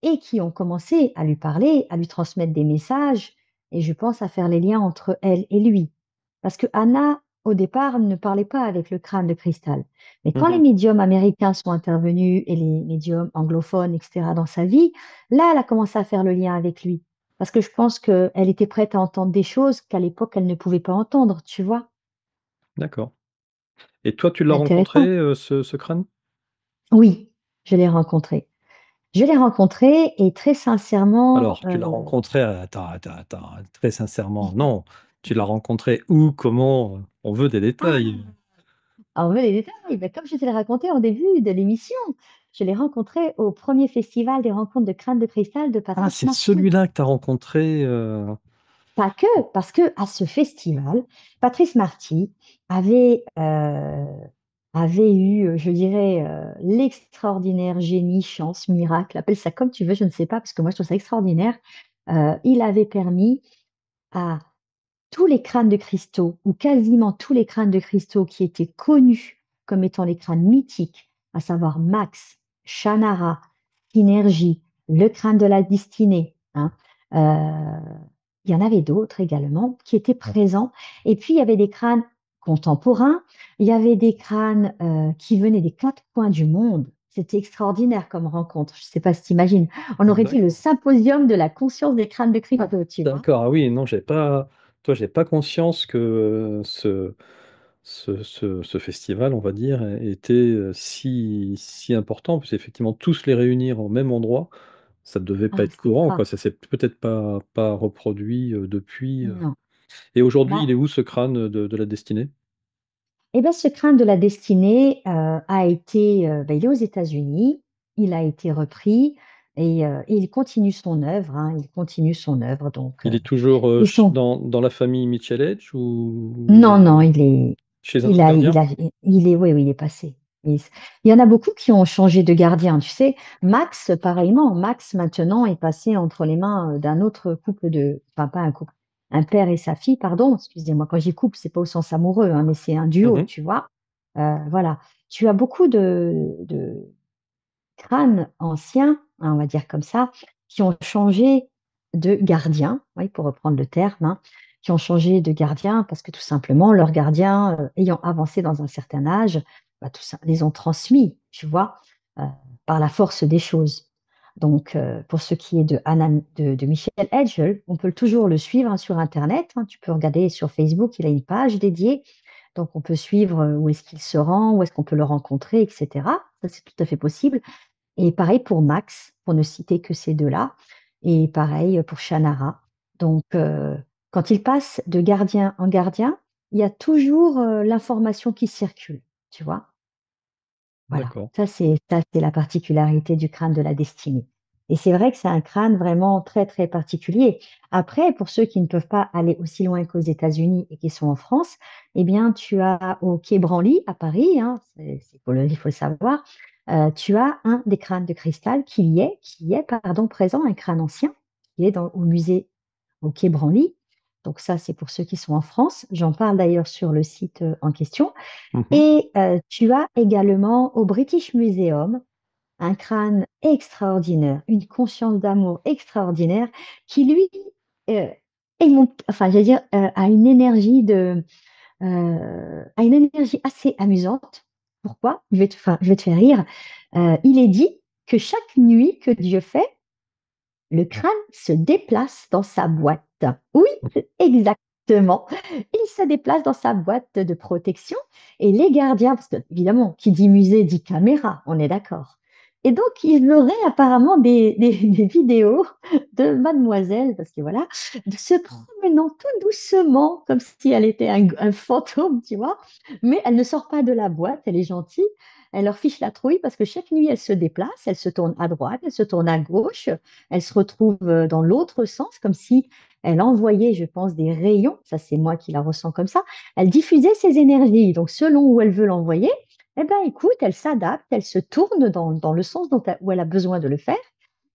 [SPEAKER 2] et qui ont commencé à lui parler, à lui transmettre des messages, et je pense à faire les liens entre elle et lui. Parce que Anna, au départ, ne parlait pas avec le crâne de cristal. Mais quand les
[SPEAKER 1] Mhm.
[SPEAKER 2] médiums américains sont intervenus et les médiums anglophones, etc., dans sa vie, là, elle a commencé à faire le lien avec lui. Parce que je pense qu'elle était prête à entendre des choses qu'à l'époque, elle ne pouvait pas entendre, tu vois.
[SPEAKER 1] D'accord. Et toi, tu l'as rencontré,
[SPEAKER 2] Intéressant.
[SPEAKER 1] ce crâne?
[SPEAKER 2] Oui, je l'ai rencontré. Je l'ai rencontré et très sincèrement,
[SPEAKER 1] Alors, tu l'as rencontré, très sincèrement, non. Tu l'as rencontré où, comment? On veut des détails.
[SPEAKER 2] ah, on veut les détails. Ben, comme je te l'ai raconté en début de l'émission, je l'ai rencontré au premier festival des rencontres de crâne de cristal de
[SPEAKER 1] Ah,
[SPEAKER 2] Patrice
[SPEAKER 1] c'est
[SPEAKER 2] Marty.
[SPEAKER 1] celui-là que tu as rencontré.
[SPEAKER 2] Pas que, parce que à ce festival, Patrice Marty avait, avait eu, je dirais, l'extraordinaire génie, chance, miracle, appelle ça comme tu veux, je ne sais pas, parce que moi je trouve ça extraordinaire. Il avait permis à tous les crânes de cristaux, ou quasiment tous les crânes de cristaux qui étaient connus comme étant les crânes mythiques, à savoir Max, Shannara, Synergie, le crâne de la destinée, hein, euh, il y en avait d'autres également qui étaient présents. Et puis, il y avait des crânes contemporains, il y avait des crânes qui venaient des quatre coins du monde. C'était extraordinaire comme rencontre. Je ne sais pas si tu imagines. On aurait dit le
[SPEAKER 1] D'accord.
[SPEAKER 2] symposium de la conscience des crânes de cristaux, tu vois.
[SPEAKER 1] D'accord, ah oui, non, j'ai pas conscience que ce festival, on va dire, était si important, parce qu'effectivement, tous les réunir au même endroit, ça ne devait pas
[SPEAKER 2] Ah,
[SPEAKER 1] être
[SPEAKER 2] c'est
[SPEAKER 1] courant, quoi.
[SPEAKER 2] rare.
[SPEAKER 1] Ça s'est peut-être pas reproduit depuis.
[SPEAKER 2] Non.
[SPEAKER 1] Et aujourd'hui,
[SPEAKER 2] Bah,
[SPEAKER 1] il est où ce crâne de la destinée?
[SPEAKER 2] eh ben, ce crâne de la destinée a été, bah, il est aux États-Unis, il a été repris et il continue son œuvre, hein, il continue son œuvre. Donc,
[SPEAKER 1] Il est toujours
[SPEAKER 2] ils sont.
[SPEAKER 1] dans la famille Mitchell Edge ou il
[SPEAKER 2] Non,
[SPEAKER 1] est
[SPEAKER 2] non, il est,
[SPEAKER 1] chez un
[SPEAKER 2] il
[SPEAKER 1] autre
[SPEAKER 2] a,
[SPEAKER 1] gardien?
[SPEAKER 2] il est, oui, oui, il est passé. Il, il y en a beaucoup qui ont changé de gardien. Tu sais, Max, pareillement, Max maintenant est passé entre les mains d'un autre couple de, enfin pas un couple, un père et sa fille, pardon. Excusez-moi, quand j'y couple, c'est pas au sens amoureux, hein, mais c'est un duo,
[SPEAKER 1] Mhm.
[SPEAKER 2] tu vois. Voilà. Tu as beaucoup de crânes anciens, hein, on va dire comme ça, qui ont changé de gardien, oui, pour reprendre le terme, hein, qui ont changé de gardien parce que tout simplement, leurs gardiens, ayant avancé dans un certain âge, bah, tout ça, les ont transmis, tu vois, euh, par la force des choses. Donc, pour ce qui est de Michel Edgel, on peut toujours le suivre hein, sur Internet. Hein. Tu peux regarder sur Facebook, il a une page dédiée. Donc, on peut suivre où est-ce qu'il se rend, où est-ce qu'on peut le rencontrer, etc. Ça, c'est tout à fait possible. Et pareil pour Max, pour ne citer que ces deux-là. Et pareil pour Shannara. Donc, quand il passe de gardien en gardien, il y a toujours l'information qui circule, tu vois. Voilà,
[SPEAKER 1] D'accord.
[SPEAKER 2] ça, c'est la particularité du crâne de la destinée. Et c'est vrai que c'est un crâne vraiment très, très particulier. Après, pour ceux qui ne peuvent pas aller aussi loin qu'aux États-Unis et qui sont en France, eh bien, tu as au Quai Branly, à Paris, hein, il faut le savoir, tu as un des crânes de cristal pardon, présent, un crâne ancien, qui est au musée au Quai Branly. Donc ça, c'est pour ceux qui sont en France. J'en parle d'ailleurs sur le site en question.
[SPEAKER 1] Mhm.
[SPEAKER 2] Et tu as également au British Museum un crâne extraordinaire, une conscience d'amour extraordinaire qui, lui, euh, enfin, j'allais dire, a une énergie assez amusante. Pourquoi? Je vais te faire rire. Il est dit que chaque nuit que Dieu fait, le crâne se déplace dans sa boîte. Oui, exactement. Il se déplace dans sa boîte de protection et les gardiens, parce que évidemment, qui dit musée dit caméra, on est d'accord. Et donc, il aurait apparemment des vidéos de mademoiselle, parce que voilà, de se promenant tout doucement, comme si elle était un fantôme, tu vois. Mais elle ne sort pas de la boîte, elle est gentille. Elle leur fiche la trouille parce que chaque nuit, elle se déplace, elle se tourne à droite, elle se tourne à gauche, elle se retrouve dans l'autre sens, comme si elle envoyait, je pense, des rayons. Ça, c'est moi qui la ressens comme ça. Elle diffusait ses énergies. Donc, selon où elle veut l'envoyer, eh ben, écoute, elle s'adapte, elle se tourne dans le sens où elle a besoin de le faire.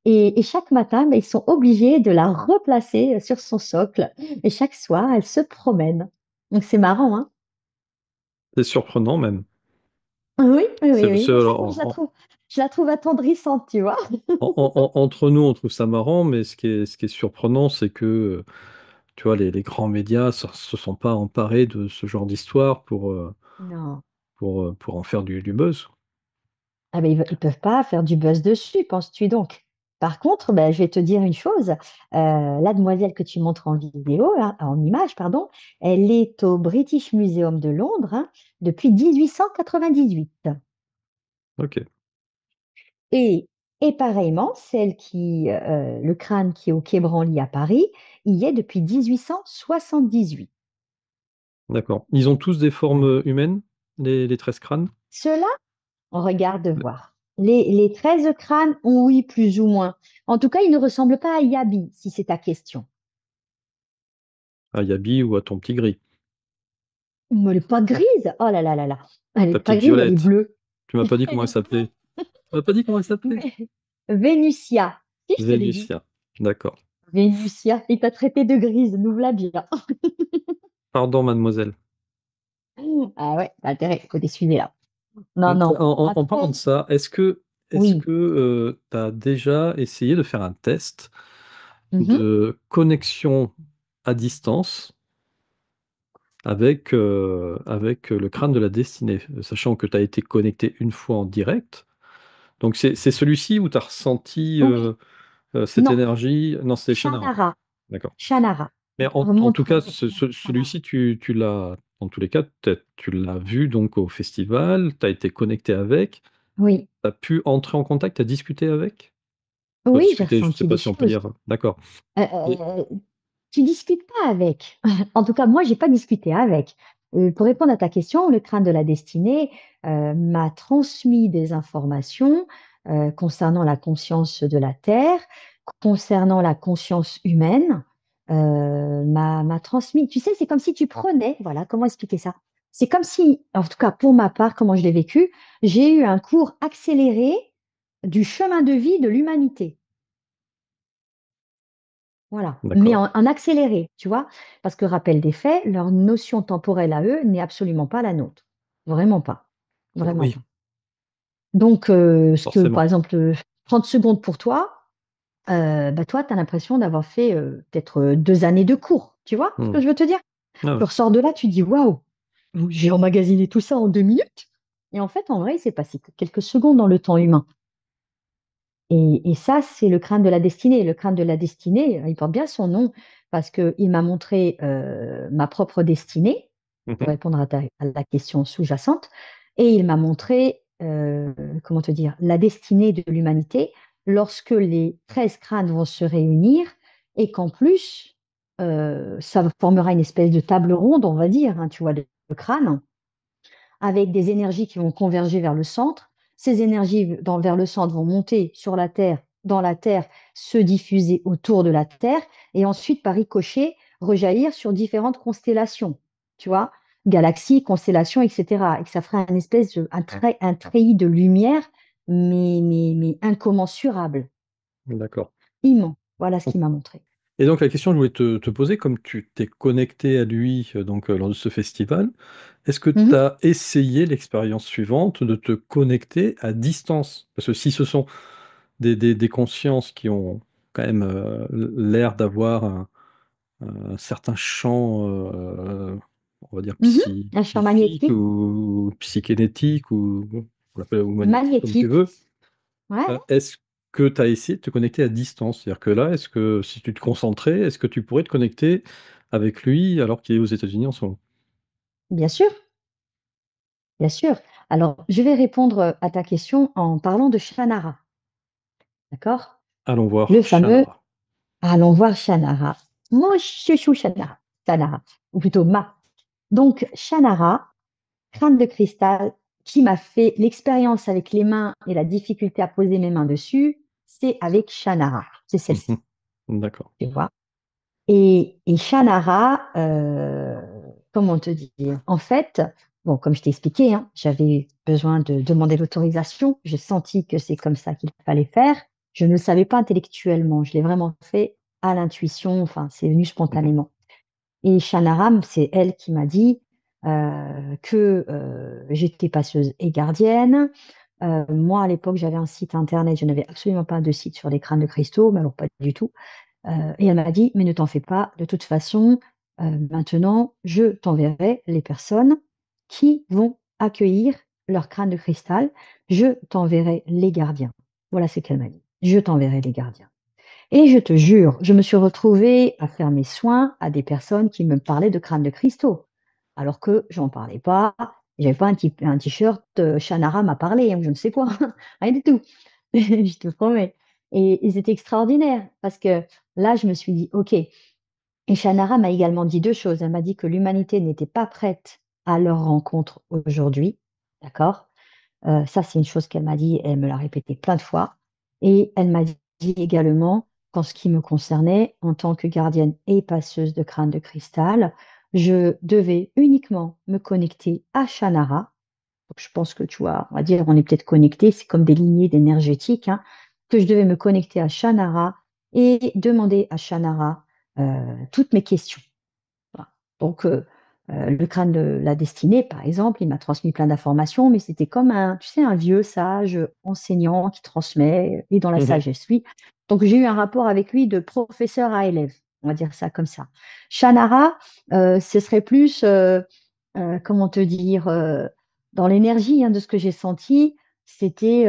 [SPEAKER 2] Et chaque matin, ben, ils sont obligés de la replacer sur son socle. Et chaque soir, elle se promène. Donc, c'est marrant, hein?
[SPEAKER 1] C'est surprenant même.
[SPEAKER 2] Oui, oui, oui, oui. Donc, ça, moi, je la
[SPEAKER 1] En,
[SPEAKER 2] trouve. Je la trouve attendrissante, tu vois.
[SPEAKER 1] Entre nous, on trouve ça marrant, mais ce qui est surprenant, c'est que, tu vois, les grands médias se sont pas emparés de ce genre d'histoire
[SPEAKER 2] Non.
[SPEAKER 1] pour en faire du buzz.
[SPEAKER 2] Ah ben, ils peuvent pas faire du buzz dessus, penses-tu donc? Par contre, ben, je vais te dire une chose. La demoiselle que tu montres en vidéo, là, en image, pardon, elle est au British Museum de Londres, hein, depuis 1898.
[SPEAKER 1] Ok,
[SPEAKER 2] Et, et pareillement, le crâne qui est au Quai Branly à Paris, il y est depuis 1878.
[SPEAKER 1] d'accord. Ils ont tous des
[SPEAKER 2] Voilà.
[SPEAKER 1] formes humaines, les 13 crânes?
[SPEAKER 2] Cela, on regarde voir. Les 13 crânes, oui, plus ou moins. En tout cas, ils ne ressemblent pas à Yabi, si c'est ta question.
[SPEAKER 1] À Yabi ou à ton petit gris?
[SPEAKER 2] Mais elle n'est pas grise. Oh là là là là. Elle n'est
[SPEAKER 1] Ta
[SPEAKER 2] pas
[SPEAKER 1] petite
[SPEAKER 2] grise, elle est
[SPEAKER 1] Violette?
[SPEAKER 2] bleue.
[SPEAKER 1] Tu m'as pas dit comment
[SPEAKER 2] Elle
[SPEAKER 1] elle
[SPEAKER 2] est bleue.
[SPEAKER 1] s'appelait? Tu m'as pas dit comment elle s'appelait?
[SPEAKER 2] Vénusia. Si, je te l'ai dit.
[SPEAKER 1] Vénusia. D'accord.
[SPEAKER 2] Vénusia. Il t'a traité de grise, nous voilà bien.
[SPEAKER 1] Pardon, mademoiselle.
[SPEAKER 2] Ah ouais, t'as intérêt, faut t'essuyer là. Non,
[SPEAKER 1] En,
[SPEAKER 2] non.
[SPEAKER 1] en parlant
[SPEAKER 2] Après,
[SPEAKER 1] de ça, est-ce
[SPEAKER 2] oui.
[SPEAKER 1] que tu as déjà essayé de faire un test
[SPEAKER 2] Mhm.
[SPEAKER 1] de connexion à distance avec le crâne de la destinée, sachant que tu as été connecté une fois en direct. Donc c'est celui-ci où tu as ressenti
[SPEAKER 2] Oui.
[SPEAKER 1] cette
[SPEAKER 2] Non.
[SPEAKER 1] énergie. Non, c'était Shannara.
[SPEAKER 2] Shannara.
[SPEAKER 1] D'accord.
[SPEAKER 2] Shannara.
[SPEAKER 1] Mais en tout cas,
[SPEAKER 2] Remontre. Shannara.
[SPEAKER 1] celui-ci, tu l'as, dans tous les cas, tu l'as vu donc au festival, tu as été connecté avec,
[SPEAKER 2] Oui.
[SPEAKER 1] tu as pu entrer en contact, tu as discuté avec? Enfin,
[SPEAKER 2] Oui, j'ai
[SPEAKER 1] discuter, je ne sais
[SPEAKER 2] ressenti
[SPEAKER 1] pas
[SPEAKER 2] des
[SPEAKER 1] si on peut
[SPEAKER 2] choses.
[SPEAKER 1] dire. D'accord.
[SPEAKER 2] Euh,
[SPEAKER 1] Et-
[SPEAKER 2] euh, Tu discutes pas avec. En tout cas, moi, j'ai pas discuté avec. Pour répondre à ta question, le crâne de la destinée m'a transmis des informations concernant la conscience de la Terre, concernant la conscience humaine. M'a transmis. Tu sais, c'est comme si tu prenais. Voilà, comment expliquer ça? C'est comme si, en tout cas pour ma part, comment je l'ai vécu, j'ai eu un cours accéléré du chemin de vie de l'humanité. Voilà, mais
[SPEAKER 1] D'accord.
[SPEAKER 2] en accéléré, tu vois, parce que rappel des faits, leur notion temporelle à eux n'est absolument pas la nôtre. Vraiment pas. Vraiment
[SPEAKER 1] Oui,
[SPEAKER 2] pas. Donc, ce que, par
[SPEAKER 1] forcément.
[SPEAKER 2] exemple, 30 secondes pour toi, bah, toi, tu as l'impression d'avoir fait peut-être 2 années de cours. Tu vois ce
[SPEAKER 1] Hmm.
[SPEAKER 2] que je veux te dire?
[SPEAKER 1] Ah
[SPEAKER 2] Tu
[SPEAKER 1] ouais.
[SPEAKER 2] ressors de là, tu dis, waouh, j'ai emmagasiné tout ça en 2 minutes. Et en fait, en vrai, il s'est passé que quelques secondes dans le temps humain. Et ça, c'est le crâne de la destinée. Le crâne de la destinée, il porte bien son nom parce qu'il m'a montré ma propre destinée, pour
[SPEAKER 1] Mhm.
[SPEAKER 2] répondre à la question sous-jacente, et il m'a montré, comment te dire, la destinée de l'humanité lorsque les 13 crânes vont se réunir et qu'en plus, ça formera une espèce de table ronde, on va dire, hein, tu vois, de crâne avec des énergies qui vont converger vers le centre. Ces énergies vers le centre vont monter sur la Terre, dans la Terre, se diffuser autour de la Terre et ensuite, par ricochet, rejaillir sur différentes constellations, tu vois, galaxies, constellations, etc. Et que ça fera une espèce un treillis de lumière, mais incommensurable,
[SPEAKER 1] D'accord.
[SPEAKER 2] immense. Voilà ce qu'il m'a montré.
[SPEAKER 1] Et donc la question que je voulais te poser, comme tu t'es connecté à lui lors de ce festival, est-ce que tu
[SPEAKER 2] Mhm,
[SPEAKER 1] as essayé l'expérience suivante de te connecter à distance? Parce que si ce sont des consciences qui ont quand même l'air d'avoir un certain champ, on va dire
[SPEAKER 2] mhm. Un champ
[SPEAKER 1] psychique
[SPEAKER 2] magnétique,
[SPEAKER 1] ou psychénétique ou on l'appelle ou magnétique comme tu
[SPEAKER 2] magnétique.
[SPEAKER 1] veux,
[SPEAKER 2] Ouais.
[SPEAKER 1] est-ce que tu as essayé de te connecter à distance? C'est-à-dire que là, est-ce que si tu te concentrais, est-ce que tu pourrais te connecter avec lui alors qu'il est aux États-Unis en ce moment?
[SPEAKER 2] Bien sûr. Bien sûr. Alors, je vais répondre à ta question en parlant de Shannara, d'accord?
[SPEAKER 1] Allons voir
[SPEAKER 2] Le fameux
[SPEAKER 1] Shannara.
[SPEAKER 2] allons voir Shannara. Mon chouchou Shannara. Shannara, ou plutôt ma. Donc, Shannara, crâne de cristal, qui m'a fait l'expérience avec les mains et la difficulté à poser mes mains dessus, c'est avec Shannara. C'est celle-ci,
[SPEAKER 1] Mhm. D'accord.
[SPEAKER 2] tu vois. Et Shannara, comment te dire? En fait, bon, comme je t'ai expliqué, hein, j'avais besoin de demander l'autorisation. J'ai senti que c'est comme ça qu'il fallait faire. Je ne le savais pas intellectuellement. Je l'ai vraiment fait à l'intuition. Enfin, c'est venu
[SPEAKER 1] Mhm.
[SPEAKER 2] spontanément. Et Shannara, c'est elle qui m'a dit que j'étais passeuse et gardienne, Moi, à l'époque, j'avais un site internet, je n'avais absolument pas de site sur les crânes de cristaux, mais alors pas du tout. Et elle m'a dit, mais ne t'en fais pas, de toute façon, maintenant, je t'enverrai les personnes qui vont accueillir leur crâne de cristal. Je t'enverrai les gardiens. Voilà ce qu'elle m'a dit. Je t'enverrai les gardiens. Et je te jure, je me suis retrouvée à faire mes soins à des personnes qui me parlaient de crâne de cristaux, alors que j'en parlais pas. J'avais pas un t-shirt Shannara m'a parlé, ou je ne sais quoi, rien du tout. Je te promets. Et c'était extraordinaire parce que là, je me suis dit, OK. Et Shannara m'a également dit deux choses. Elle m'a dit que l'humanité n'était pas prête à leur rencontre aujourd'hui. D'accord? Ça, c'est une chose qu'elle m'a dit, et elle me l'a répété plein de fois. Et elle m'a dit également qu'en ce qui me concernait, en tant que gardienne et passeuse de crâne de cristal, je devais uniquement me connecter à Shannara. Donc, je pense que tu vois, on va dire, on est peut-être connectés, c'est comme des lignées d'énergétique, hein, que je devais me connecter à Shannara et demander à Shannara toutes mes questions. Voilà. Donc, le crâne de la destinée, par exemple, il m'a transmis plein d'informations, mais c'était comme un, tu sais, un vieux sage enseignant qui transmet et dans la
[SPEAKER 1] Mmh.
[SPEAKER 2] sagesse, oui. Donc, j'ai eu un rapport avec lui de professeur à élève, on va dire ça comme ça. Shannara, ce serait plus, comment te dire, dans l'énergie hein, de ce que j'ai senti, c'était,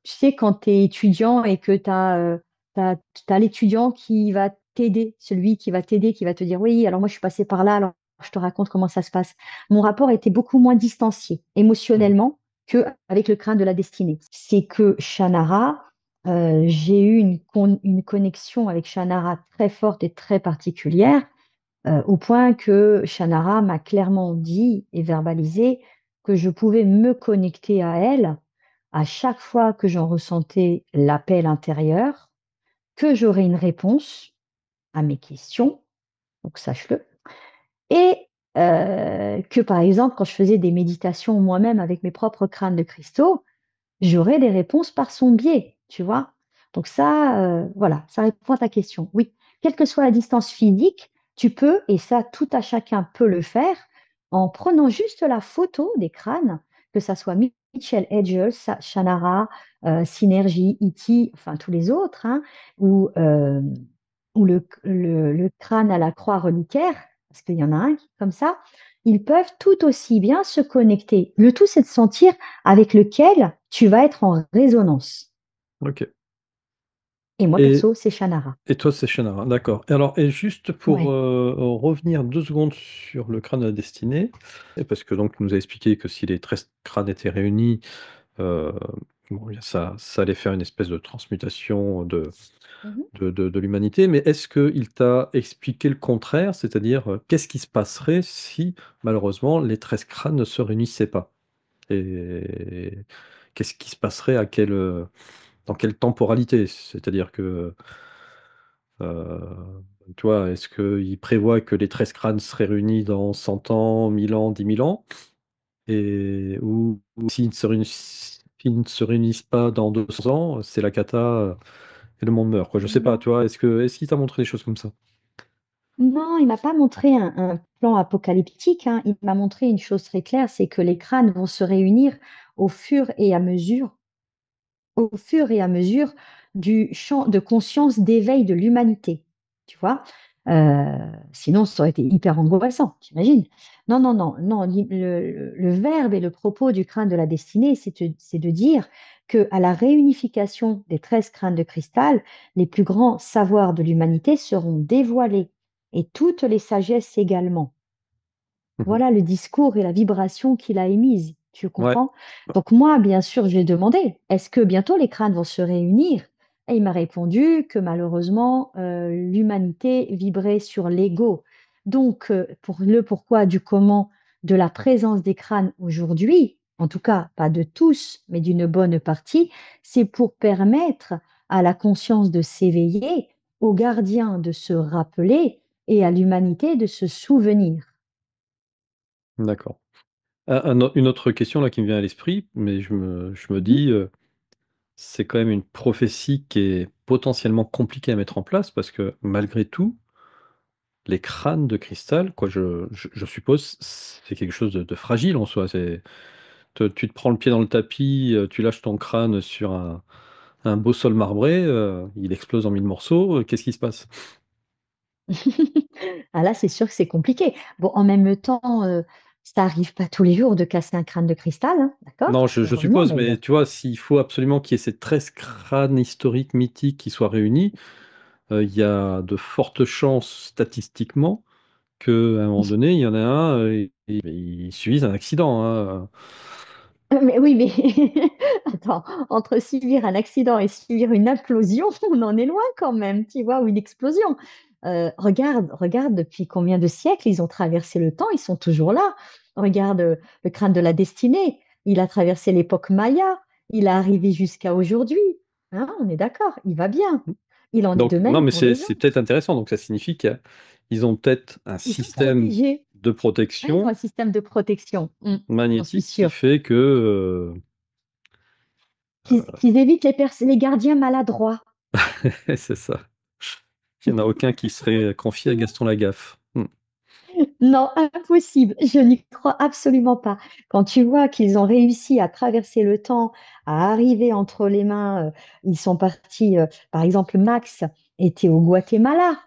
[SPEAKER 2] tu sais, quand tu es étudiant et que tu as, l'étudiant qui va t'aider, celui qui va t'aider, qui va te dire, oui, alors moi je suis passée par là, alors je te raconte comment ça se passe. Mon rapport était beaucoup moins distancié
[SPEAKER 1] Mmh.
[SPEAKER 2] émotionnellement qu'avec le crâne de la destinée. C'est que Shannara, j'ai eu une connexion avec Shannara très forte et très particulière au point que Shannara m'a clairement dit et verbalisé que je pouvais me connecter à elle à chaque fois que j'en ressentais l'appel intérieur, que j'aurais une réponse à mes questions, donc sache-le, et que par exemple, quand je faisais des méditations moi-même avec mes propres crânes de cristaux, j'aurai des réponses par son biais, tu vois? Donc ça, voilà, ça répond à ta question. Oui, quelle que soit la distance physique, tu peux, et ça, tout à chacun peut le faire, en prenant juste la photo des crânes, que ça soit Mitchell Hedges, Shannara, Synergy, E.T., enfin tous les autres, hein, ou le crâne à la croix reliquaire, parce qu'il y en a un comme ça, ils peuvent tout aussi bien se connecter. Le tout, c'est de sentir avec lequel tu vas être en résonance.
[SPEAKER 1] OK.
[SPEAKER 2] Et moi,
[SPEAKER 1] Et
[SPEAKER 2] perso, c'est Shannara.
[SPEAKER 1] et toi, c'est Shannara, d'accord. Et alors et juste pour,
[SPEAKER 2] Ouais.
[SPEAKER 1] revenir 2 secondes sur le crâne de la destinée, et parce que donc tu nous as expliqué que si les 13 crânes étaient réunis, heu, bon, ça allait faire une espèce de transmutation
[SPEAKER 2] Mhm.
[SPEAKER 1] de l'humanité, mais est-ce qu'il t'a expliqué le contraire? C'est-à-dire, qu'est-ce qui se passerait si malheureusement les 13 crânes ne se réunissaient pas? Et qu'est-ce qui se passerait dans quelle temporalité? C'est-à-dire que, tu vois, est-ce qu'il prévoit que les 13 crânes seraient réunis dans 100 ans, 1000 ans, 10 000 ans? Ou s'ils ne se réunissent pas dans 200 ans, c'est la cata, et le monde meurt, quoi. Je sais pas,
[SPEAKER 2] Non,
[SPEAKER 1] tu vois? Est-ce qu'il t'a montré des choses comme ça?
[SPEAKER 2] non, il m'a pas montré un plan apocalyptique, hein. Il m'a montré une chose très claire, c'est que les crânes vont se réunir au fur et à mesure au fur et à mesure du champ de conscience d'éveil de l'humanité. Tu vois? Sinon, ça aurait été hyper angoissant, t'imagines? Non, non, non, non. Le verbe et le propos du crâne de la destinée, c'est de dire que à la réunification des 13 crânes de cristal, les plus grands savoirs de l'humanité seront dévoilés et toutes les sagesses également.
[SPEAKER 1] Mmh mh.
[SPEAKER 2] Voilà le discours et la vibration qu'il a émise. Tu
[SPEAKER 1] Ouais.
[SPEAKER 2] comprends? Donc moi, bien sûr, j'ai demandé, est-ce que bientôt les crânes vont se réunir? Et il m'a répondu que malheureusement, l'humanité vibrait sur l'ego. Donc, pour le pourquoi du comment de la présence des crânes aujourd'hui, en tout cas pas de tous, mais d'une bonne partie, c'est pour permettre à la conscience de s'éveiller, aux gardiens de se rappeler et à l'humanité de se souvenir.
[SPEAKER 1] D'accord. Une autre question là qui me vient à l'esprit, mais je me
[SPEAKER 2] Mhm.
[SPEAKER 1] dis, c'est quand même une prophétie qui est potentiellement compliquée à mettre en place parce que malgré tout, les crânes de cristal, quoi, je suppose, c'est quelque chose de fragile en soi. Tu te prends le pied dans le tapis, tu lâches ton crâne sur un beau sol marbré, il explose en mille morceaux, qu'est-ce qui se passe?
[SPEAKER 2] Ah là, c'est sûr que c'est compliqué. Bon, en même temps, ça arrive pas tous les jours de casser un crâne de cristal, hein,
[SPEAKER 1] Non,
[SPEAKER 2] d'accord?
[SPEAKER 1] je
[SPEAKER 2] Heureusement
[SPEAKER 1] suppose,
[SPEAKER 2] d'ailleurs.
[SPEAKER 1] mais tu vois, s'il faut absolument qu'il y ait ces 13 crânes historiques mythiques qui soient réunis, il y a de fortes chances statistiquement qu'à un moment donné, il y en a un, il subisse un accident, hein.
[SPEAKER 2] Mais oui, mais attends, entre subir un accident et subir une implosion, on en est loin quand même, tu vois, ou une explosion. Regarde depuis combien de siècles ils ont traversé le temps, ils sont toujours là. Regarde le crâne de la destinée, il a traversé l'époque Maya, il a arrivé jusqu'à aujourd'hui. Hein, on est d'accord, il va bien. Il en est de
[SPEAKER 1] Donc, non,
[SPEAKER 2] même
[SPEAKER 1] mais
[SPEAKER 2] pour
[SPEAKER 1] c'est
[SPEAKER 2] les gens.
[SPEAKER 1] c'est peut-être intéressant. Donc, ça signifie qu'ils ont peut-être un
[SPEAKER 2] Ils sont
[SPEAKER 1] système
[SPEAKER 2] protégés.
[SPEAKER 1] de
[SPEAKER 2] Hein, ils ont un
[SPEAKER 1] protection
[SPEAKER 2] système de protection. J'en suis
[SPEAKER 1] magnétique qui
[SPEAKER 2] sûre.
[SPEAKER 1] fait que,
[SPEAKER 2] Qu'ils évitent les gardiens maladroits.
[SPEAKER 1] c'est ça. Il n'y en a aucun qui serait confié à Gaston Lagaffe.
[SPEAKER 2] Non, impossible. Je n'y crois absolument pas. Quand tu vois qu'ils ont réussi à traverser le temps, à arriver entre les mains, ils sont partis, par exemple, Max était au Guatemala,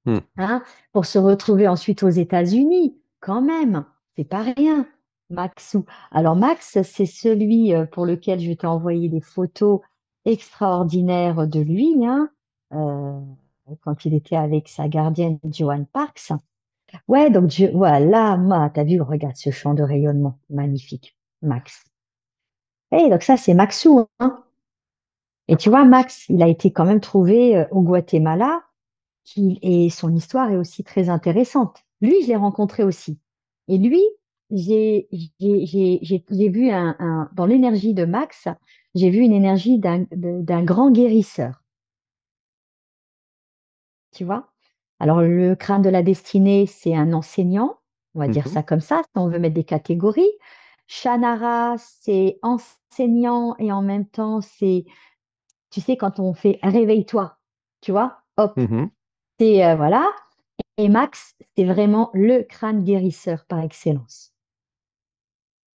[SPEAKER 1] Hmm.
[SPEAKER 2] hein, pour se retrouver ensuite aux États-Unis. Quand même, c'est pas rien, Maxou. Alors Max, c'est celui pour lequel je t'ai envoyé des photos extraordinaires de lui, hein, euh, quand il était avec sa gardienne Joan Parks. Ouais, donc voilà, t'as vu, regarde ce champ de rayonnement, magnifique, Max. Et donc ça, c'est Maxou, hein. Et tu vois, Max, il a été quand même trouvé au Guatemala, et son histoire est aussi très intéressante. Lui, je l'ai rencontré aussi. Et lui, j'ai vu dans l'énergie de Max, j'ai vu une énergie d'un grand guérisseur. Tu vois? Alors, le crâne de la destinée, c'est un enseignant, on va dire
[SPEAKER 1] Mhm.
[SPEAKER 2] ça comme ça, si on veut mettre des catégories. Shannara, c'est enseignant et en même temps, c'est, tu sais, quand on fait réveille-toi, tu vois, hop,
[SPEAKER 1] Mhm.
[SPEAKER 2] c'est voilà. Et Max, c'est vraiment le crâne guérisseur par excellence.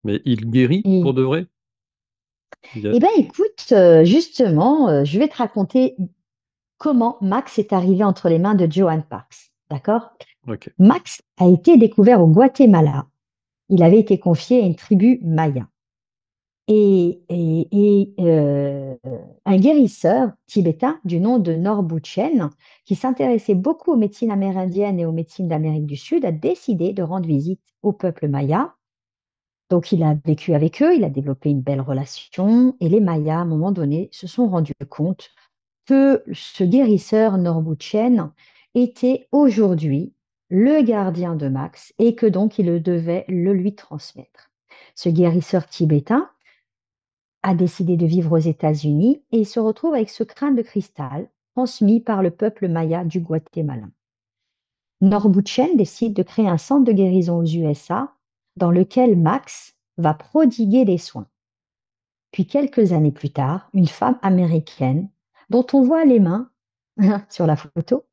[SPEAKER 1] Mais il guérit pour
[SPEAKER 2] Et,
[SPEAKER 1] de vrai? Il y a-
[SPEAKER 2] eh bien, écoute, justement, je vais te raconter comment Max est arrivé entre les mains de Johan Parks. D'accord?
[SPEAKER 1] Ok.
[SPEAKER 2] Max a été découvert au Guatemala. Il avait été confié à une tribu maya. Un guérisseur tibétain du nom de Norbuchen, qui s'intéressait beaucoup aux médecines amérindiennes et aux médecines d'Amérique du Sud, a décidé de rendre visite au peuple maya. Donc il a vécu avec eux, il a développé une belle relation, et les Mayas, à un moment donné, se sont rendus compte que ce guérisseur Norbuchen était aujourd'hui le gardien de Max et que donc il devait le lui transmettre. Ce guérisseur tibétain a décidé de vivre aux États-Unis et il se retrouve avec ce crâne de cristal transmis par le peuple maya du Guatemala. Norbuchen décide de créer un centre de guérison aux USA dans lequel Max va prodiguer des soins. Puis quelques années plus tard, une femme américaine dont on voit les mains sur la photo,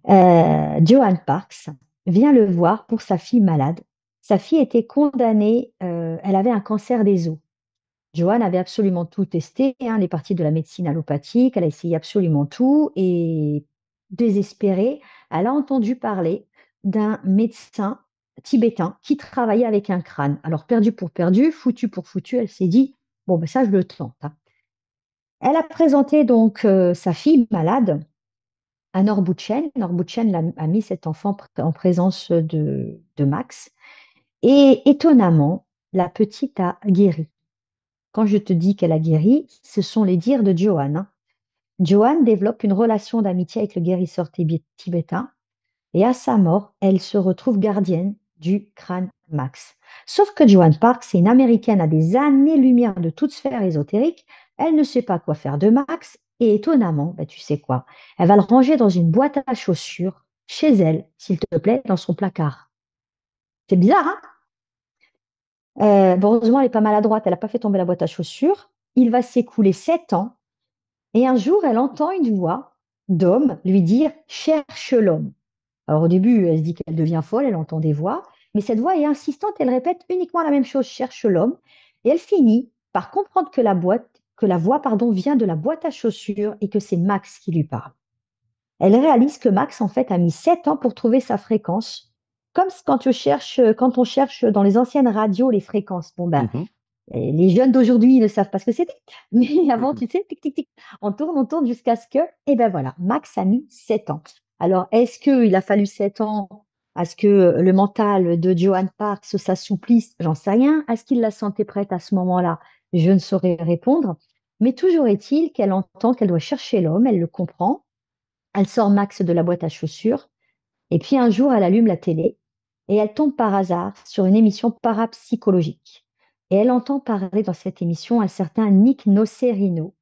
[SPEAKER 2] Joan Parks, vient le voir pour sa fille malade. Sa fille était condamnée, elle avait un cancer des os. Joanne avait absolument tout testé, hein, les parties de la médecine allopathique, elle a essayé absolument tout et désespérée, elle a entendu parler d'un médecin tibétain qui travaillait avec un crâne. Alors perdu pour perdu, foutu pour foutu, elle s'est dit, bon ben ça je le tente, hein. Elle a présenté donc sa fille malade à Norbuchen. Norbuchen a mis cet enfant en présence de Max et étonnamment, la petite a guéri. Quand je te dis qu'elle a guéri, ce sont les dires de Johan, hein. Johan développe une relation d'amitié avec le guérisseur tibétain et à sa mort, elle se retrouve gardienne du crâne Max. Sauf que Joan Parks, c'est une Américaine à des années-lumière de toute sphère ésotérique. Elle ne sait pas quoi faire de Max et étonnamment, ben, tu sais quoi, elle va le ranger dans une boîte à chaussures chez elle, s'il te plaît, dans son placard. C'est bizarre, hein? Bon, heureusement, elle n'est pas maladroite, elle n'a pas fait tomber la boîte à chaussures. Il va s'écouler 7 ans et un jour, elle entend une voix d'homme lui dire cherche l'homme. Alors au début, elle se dit qu'elle devient folle, elle entend des voix, mais cette voix est insistante, elle répète uniquement la même chose, cherche l'homme. Et elle finit par comprendre que la voix, pardon, vient de la boîte à chaussures et que c'est Max qui lui parle. Elle réalise que Max, en fait, a mis 7 ans pour trouver sa fréquence. Comme quand on cherche dans les anciennes radios les fréquences. Bon, ben,
[SPEAKER 1] Mmh.
[SPEAKER 2] et les jeunes d'aujourd'hui ne savent pas ce que c'était. Mais avant,
[SPEAKER 1] Mmh.
[SPEAKER 2] tu sais, tic, tic, tic, on tourne jusqu'à ce que, et ben voilà, Max a mis 7 ans. Alors, est-ce qu'il a fallu 7 ans à ce que le mental de Johan Parks s'assouplisse? J'en sais rien. Est-ce qu'il la sentait prête à ce moment-là? Je ne saurais répondre. Mais toujours est-il qu'elle entend qu'elle doit chercher l'homme, elle le comprend. Elle sort Max de la boîte à chaussures. Et puis un jour, elle allume la télé et elle tombe par hasard sur une émission parapsychologique. Et elle entend parler dans cette émission un certain Nick Nocerino.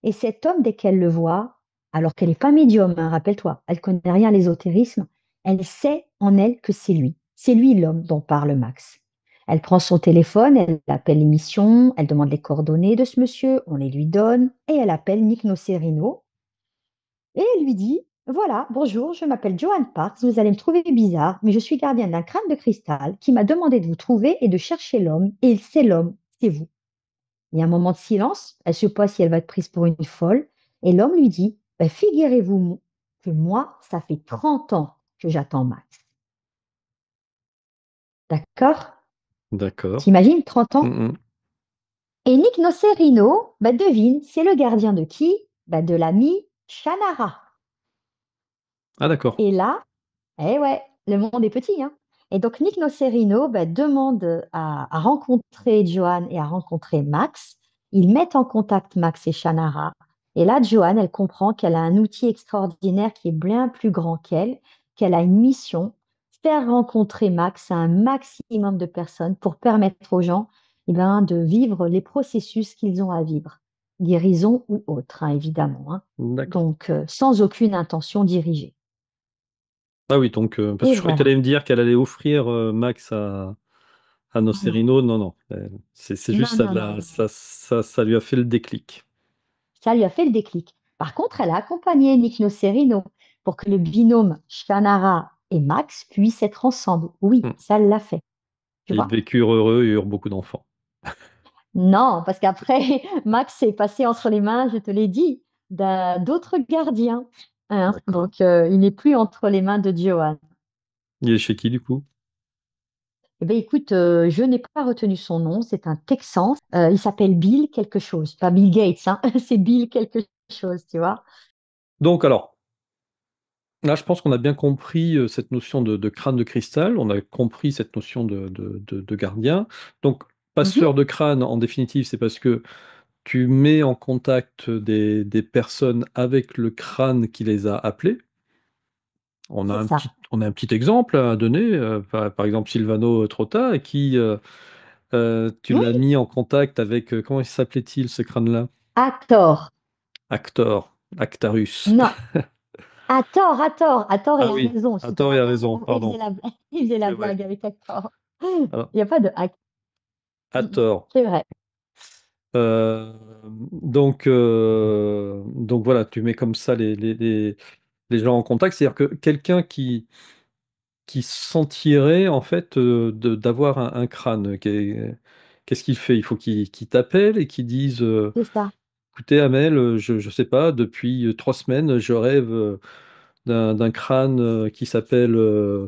[SPEAKER 2] Et cet homme, dès qu'elle le voit, alors qu'elle n'est pas médium, hein, rappelle-toi, elle connaît rien à l'ésotérisme, elle sait en elle que c'est lui. C'est lui l'homme dont parle Max. Elle prend son téléphone, elle appelle l'émission, elle demande les coordonnées de ce monsieur, on les lui donne, et elle appelle Nick Nocerino, et elle lui dit, voilà, bonjour, je m'appelle Johan Parks, vous allez me trouver bizarre, mais je suis gardien d'un crâne de cristal qui m'a demandé de vous trouver et de chercher l'homme, et c'est l'homme, c'est vous. Il y a un moment de silence, elle ne sait pas si elle va être prise pour une folle, et l'homme lui dit, ben, figurez-vous que moi, ça fait 30 ans que j'attends Max. D'accord?
[SPEAKER 1] D'accord.
[SPEAKER 2] T'imagines, 30 ans?
[SPEAKER 1] Mmh mh.
[SPEAKER 2] Et Nick Nocerino, ben, devine, c'est le gardien de qui? Ben, de l'ami Shannara.
[SPEAKER 1] Ah d'accord.
[SPEAKER 2] Et là, eh ouais, le monde est petit, hein. Et donc Nick Nocerino bah, demande à rencontrer Joanne et à rencontrer Max. Ils mettent en contact Max et Shannara. Et là, Joanne, elle comprend qu'elle a un outil extraordinaire qui est bien plus grand qu'elle, qu'elle a une mission, faire rencontrer Max à un maximum de personnes pour permettre aux gens eh ben, de vivre les processus qu'ils ont à vivre, guérison ou autre, hein, évidemment, hein.
[SPEAKER 1] D'accord.
[SPEAKER 2] Donc, sans aucune intention dirigée.
[SPEAKER 1] Ah oui, donc parce que
[SPEAKER 2] Et
[SPEAKER 1] je croyais que tu
[SPEAKER 2] voilà.
[SPEAKER 1] allais me dire qu'elle allait offrir, Max à
[SPEAKER 2] Ah non.
[SPEAKER 1] Nocerino. Non, non, c'est juste
[SPEAKER 2] Non,
[SPEAKER 1] ça
[SPEAKER 2] non, non,
[SPEAKER 1] l'a
[SPEAKER 2] non.
[SPEAKER 1] ça lui a fait le déclic.
[SPEAKER 2] Ça lui a fait le déclic. Par contre, elle a accompagné Nick Nocerino pour que le binôme Shannara et Max puissent être ensemble. Oui,
[SPEAKER 1] Mmh.
[SPEAKER 2] ça l'a fait. Tu
[SPEAKER 1] Et ils
[SPEAKER 2] vois?
[SPEAKER 1] vécurent heureux et eurent beaucoup d'enfants.
[SPEAKER 2] Non, parce qu'après, Max est passé entre les mains, je te l'ai dit, d'autres gardiens, hein.
[SPEAKER 1] D'accord.
[SPEAKER 2] Donc, il n'est plus entre les mains de Johan.
[SPEAKER 1] Il est chez qui du coup?
[SPEAKER 2] Eh bien, écoute, je n'ai pas retenu son nom. C'est un Texan. Il s'appelle Bill quelque chose. Pas Bill Gates, hein. C'est Bill quelque chose, tu vois?
[SPEAKER 1] Donc alors, là je pense qu'on a bien compris, cette notion de crâne de cristal, on a compris cette notion de gardien. Donc
[SPEAKER 2] Mhm,
[SPEAKER 1] passeur de crâne en définitive, c'est parce que tu mets en contact des personnes avec le crâne qui les a appelées.
[SPEAKER 2] c'est ça.
[SPEAKER 1] On a un petit exemple à donner, par exemple Silvano Trotta qui, tu l'as
[SPEAKER 2] Oui,
[SPEAKER 1] mis en contact avec, comment il s'appelait-il ce crâne-là?
[SPEAKER 2] à tort.
[SPEAKER 1] Actor, Actarus.
[SPEAKER 2] Non, à tort, il
[SPEAKER 1] Ah
[SPEAKER 2] a
[SPEAKER 1] oui,
[SPEAKER 2] raison.
[SPEAKER 1] à
[SPEAKER 2] C'était
[SPEAKER 1] tort et à
[SPEAKER 2] vraiment
[SPEAKER 1] raison,
[SPEAKER 2] il faisait
[SPEAKER 1] pardon,
[SPEAKER 2] la blague, il faisait la
[SPEAKER 1] c'est vrai.
[SPEAKER 2] blague avec Hector.
[SPEAKER 1] Alors,
[SPEAKER 2] Il n'y a pas de hack.
[SPEAKER 1] à tort.
[SPEAKER 2] C'est vrai.
[SPEAKER 1] Heu, donc voilà, tu mets comme ça les gens en contact. C'est-à-dire que quelqu'un qui sentirait en fait, de d'avoir un crâne, qu'est-ce qu'il fait? Il faut qu'il t'appelle et qu'il dise,
[SPEAKER 2] C'est ça.
[SPEAKER 1] «Écoutez Amel, je sais pas, depuis, 3 semaines, je rêve, d'un crâne, qui s'appelle, je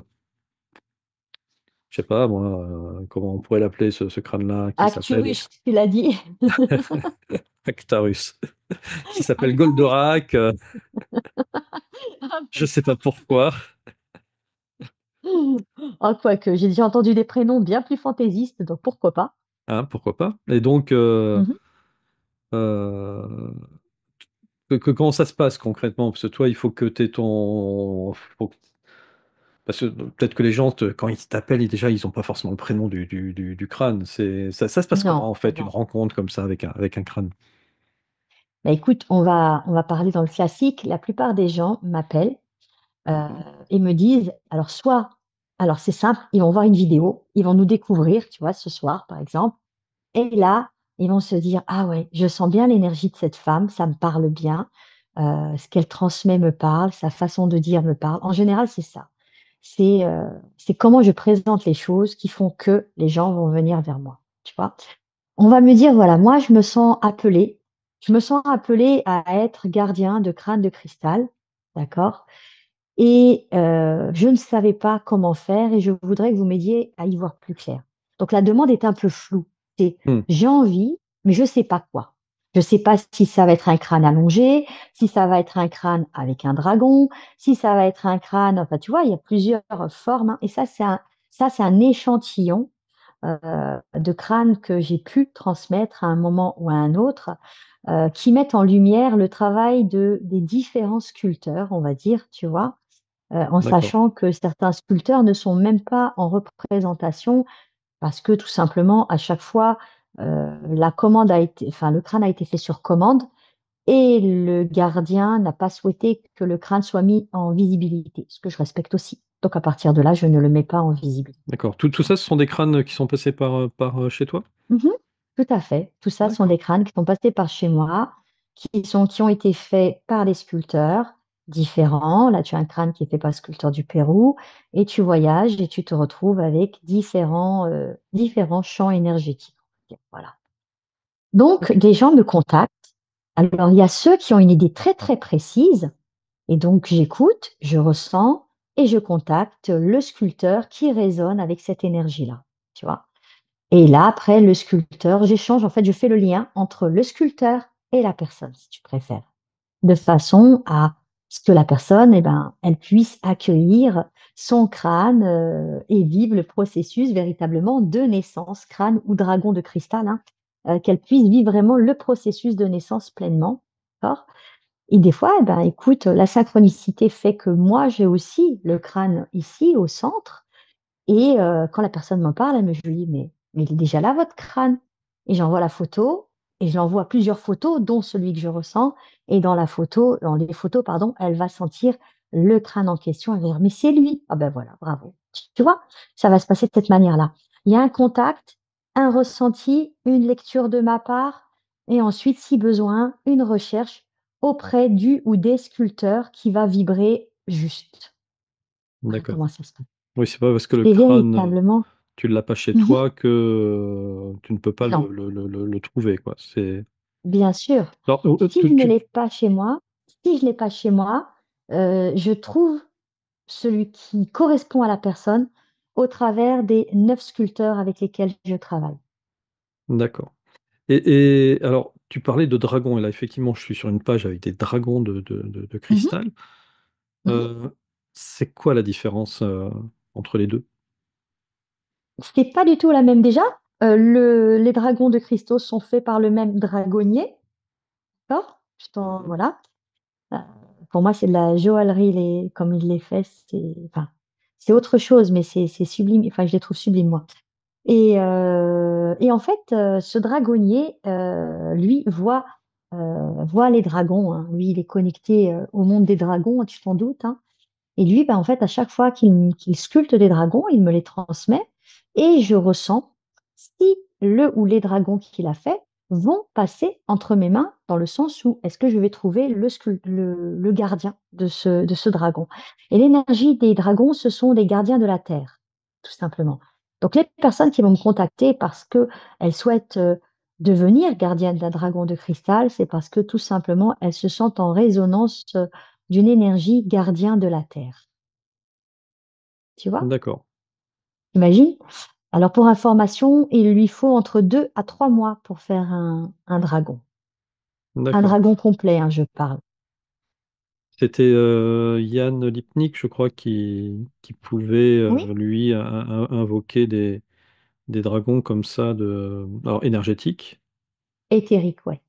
[SPEAKER 1] sais pas moi, comment on pourrait l'appeler ce crâne-là? Qui s'appelle
[SPEAKER 2] Acturus, tu l'as dit.
[SPEAKER 1] Actarus, qui s'appelle
[SPEAKER 2] Acturus.
[SPEAKER 1] Goldorak, je sais pas pourquoi,
[SPEAKER 2] Ah, quoique, j'ai déjà entendu des prénoms bien plus fantaisistes, donc pourquoi pas.
[SPEAKER 1] hein, pourquoi pas? Et donc
[SPEAKER 2] Mhm.
[SPEAKER 1] heu, comment ça se passe concrètement? Parce que toi, il faut que tu aies ton faut parce que peut-être que les gens quand ils t'appellent, déjà, ils ont pas forcément le prénom du crâne. Ça se passe comment
[SPEAKER 2] Non,
[SPEAKER 1] en fait, une
[SPEAKER 2] non.
[SPEAKER 1] rencontre comme ça avec un crâne?
[SPEAKER 2] Bah, écoute, on va parler dans le classique. La plupart des gens m'appellent euh,
[SPEAKER 1] Mmh.
[SPEAKER 2] et me disent, alors c'est simple, ils vont voir une vidéo, ils vont nous découvrir, tu vois, ce soir, par exemple. Et là, ils vont se dire, ah ouais, je sens bien l'énergie de cette femme, ça me parle bien, ce qu'elle transmet me parle, sa façon de dire me parle. En général, c'est ça. C'est comment je présente les choses qui font que les gens vont venir vers moi. Tu vois? On va me dire, voilà, moi, je me sens appelée à être gardien de crâne de cristal, d'accord? Et je ne savais pas comment faire et je voudrais que vous m'aidiez à y voir plus clair. Donc la demande est un peu floue. C'est
[SPEAKER 1] Mmh,
[SPEAKER 2] j'ai envie, mais je ne sais pas quoi. Je ne sais pas si ça va être un crâne allongé, si ça va être un crâne avec un dragon, si ça va être un crâne, enfin tu vois, il y a plusieurs formes, hein, et ça, c'est un échantillon de crânes que j'ai pu transmettre à un moment ou à un autre, qui mettent en lumière le travail des différents sculpteurs, on va dire, tu vois, en
[SPEAKER 1] d'accord,
[SPEAKER 2] sachant que certains sculpteurs ne sont même pas en représentation parce que tout simplement, à chaque fois, la commande a été, enfin, le crâne a été fait sur commande et le gardien n'a pas souhaité que le crâne soit mis en visibilité, ce que je respecte aussi. Donc à partir de là, je ne le mets pas en visibilité.
[SPEAKER 1] d'accord. Tout ça, ce sont des crânes qui sont passés chez toi?
[SPEAKER 2] Mhm. Tout à fait. Tout ça sont
[SPEAKER 1] D'accord,
[SPEAKER 2] des crânes qui sont passés par chez moi, qui ont été faits par des sculpteurs différents. Là, tu as un crâne qui est fait par le sculpteur du Pérou et tu voyages et tu te retrouves avec différents champs énergétiques. Voilà. Donc,
[SPEAKER 1] OK,
[SPEAKER 2] des gens me contactent. Alors, il y a ceux qui ont une idée très, très précise et donc j'écoute, je ressens et je contacte le sculpteur qui résonne avec cette énergie-là. Tu vois? Et là, après, le sculpteur, j'échange, en fait, je fais le lien entre le sculpteur et la personne, si tu préfères, de façon à ce que la personne, eh ben, elle puisse accueillir son crâne et vivre le processus véritablement de naissance, crâne ou dragon de cristal, hein, qu'elle puisse vivre vraiment le processus de naissance pleinement. D'accord. Et des fois, eh ben, écoute, la synchronicité fait que moi, j'ai aussi le crâne ici au centre et quand la personne m'en parle, elle me je lui dis: «Mais il est déjà là votre crâne?» Et j'envoie la photo et je l'envoie plusieurs photos, dont celui que je ressens et dans les photos, pardon, elle va sentir le crâne en question, elle va dire: «Mais c'est lui!» Ah ben voilà, bravo. Tu vois? Ça va se passer de cette manière-là. Il y a un contact, un ressenti, une lecture de ma part et ensuite, si besoin, une recherche auprès du ou des sculpteurs qui va vibrer juste. Voilà
[SPEAKER 1] d'accord.
[SPEAKER 2] comment ça se passe.
[SPEAKER 1] Oui, c'est pas parce que le
[SPEAKER 2] C'est
[SPEAKER 1] crâne,
[SPEAKER 2] véritablement
[SPEAKER 1] tu l'as pas chez
[SPEAKER 2] mmh
[SPEAKER 1] toi que, tu ne peux pas
[SPEAKER 2] non,
[SPEAKER 1] le trouver, quoi. C'est
[SPEAKER 2] bien sûr.
[SPEAKER 1] alors,
[SPEAKER 2] Si je ne l'ai pas chez moi si je l'ai pas chez moi, je trouve celui qui correspond à la personne au travers des 9 sculpteurs avec lesquels je travaille.
[SPEAKER 1] d'accord. Et alors, tu parlais de dragons et là, effectivement, je suis sur une page avec des dragons de
[SPEAKER 2] Mmh mh.
[SPEAKER 1] cristal.
[SPEAKER 2] Mmh.
[SPEAKER 1] Heu, c'est quoi la différence, entre les 2?
[SPEAKER 2] C'est pas du tout la même déjà, le les dragons de cristaux sont faits par le même dragonnier, d'accord? Je t'en voilà, heu, pour moi, c'est de la joaillerie les comme il les fait, c'est autre chose, mais c'est sublime, enfin, je les trouve sublimes, moi. Et en fait, ce dragonnier, lui, voit les dragons, hein. Lui, il est connecté, au monde des dragons, tu t'en doutes, hein. Et lui, bah, en fait, à chaque fois qu'il sculpte des dragons, il me les transmet et je ressens si le ou les dragons qu'il a fait vont passer entre mes mains, dans le sens où est-ce que je vais trouver le gardien de ce dragon? Et l'énergie des dragons, ce sont des gardiens de la terre, tout simplement. Donc les personnes qui vont me contacter parce qu'elles souhaitent, devenir gardiennes d'un dragon de cristal, c'est parce que tout simplement, elles se sentent en résonance, d'une énergie gardien de la terre. Tu vois?
[SPEAKER 1] D'accord,
[SPEAKER 2] Imagine. Alors pour information, il lui faut entre 2 à 3 mois pour faire un dragon. Un
[SPEAKER 1] d'accord.
[SPEAKER 2] dragon complet, hein, je parle.
[SPEAKER 1] C'était, Yann Lipnick, je crois, qui pouvait,
[SPEAKER 2] Oui,
[SPEAKER 1] lui, invoquer des dragons comme ça alors énergétiques,
[SPEAKER 2] éthérique, ouais.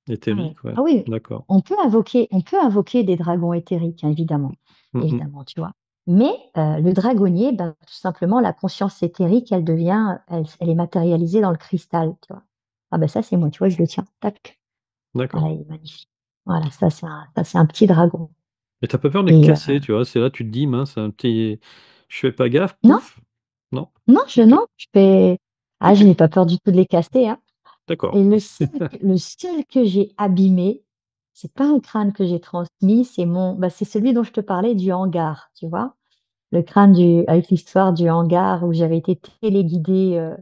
[SPEAKER 2] Ah ouais.
[SPEAKER 1] éthériques, ouais.
[SPEAKER 2] Ah oui,
[SPEAKER 1] D'accord.
[SPEAKER 2] on peut invoquer des dragons éthériques, hein, évidemment,
[SPEAKER 1] Mmh mh.
[SPEAKER 2] évidemment, tu vois? Mais le dragonnier, ben, tout simplement, la conscience éthérique, elle est matérialisée dans le cristal, tu vois? Ah ben ça, c'est moi, tu vois? Je le tiens, tac.
[SPEAKER 1] D'accord.
[SPEAKER 2] Voilà, il est magnifique. Voilà, ça, c'est un petit dragon
[SPEAKER 1] Et tu as pas peur de les
[SPEAKER 2] et
[SPEAKER 1] casser, tu vois? C'est là, tu te dis: «Mince, un petit je fais pas gaffe,
[SPEAKER 2] non,
[SPEAKER 1] pouf!» Non?
[SPEAKER 2] non,
[SPEAKER 1] OK,
[SPEAKER 2] je fais je
[SPEAKER 1] OK,
[SPEAKER 2] n'ai pas peur du tout de les casser, hein.
[SPEAKER 1] d'accord.
[SPEAKER 2] Et le seul que j'ai abîmé, c'est pas un crâne que j'ai transmis, c'est celui dont je te parlais du hangar, tu vois? Le crâne du avec l'histoire du hangar où j'avais été téléguidée,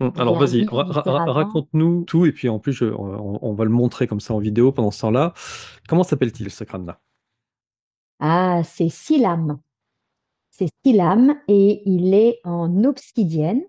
[SPEAKER 2] Il y
[SPEAKER 1] Alors
[SPEAKER 2] a un
[SPEAKER 1] vas-y,
[SPEAKER 2] ministère avant.
[SPEAKER 1] raconte-nous tout, et puis en plus, on va le montrer comme ça en vidéo pendant ce temps-là. Comment s'appelle-t-il, ce crâne-là?
[SPEAKER 2] Ah, c'est Silam. C'est Silam et il est en obsidienne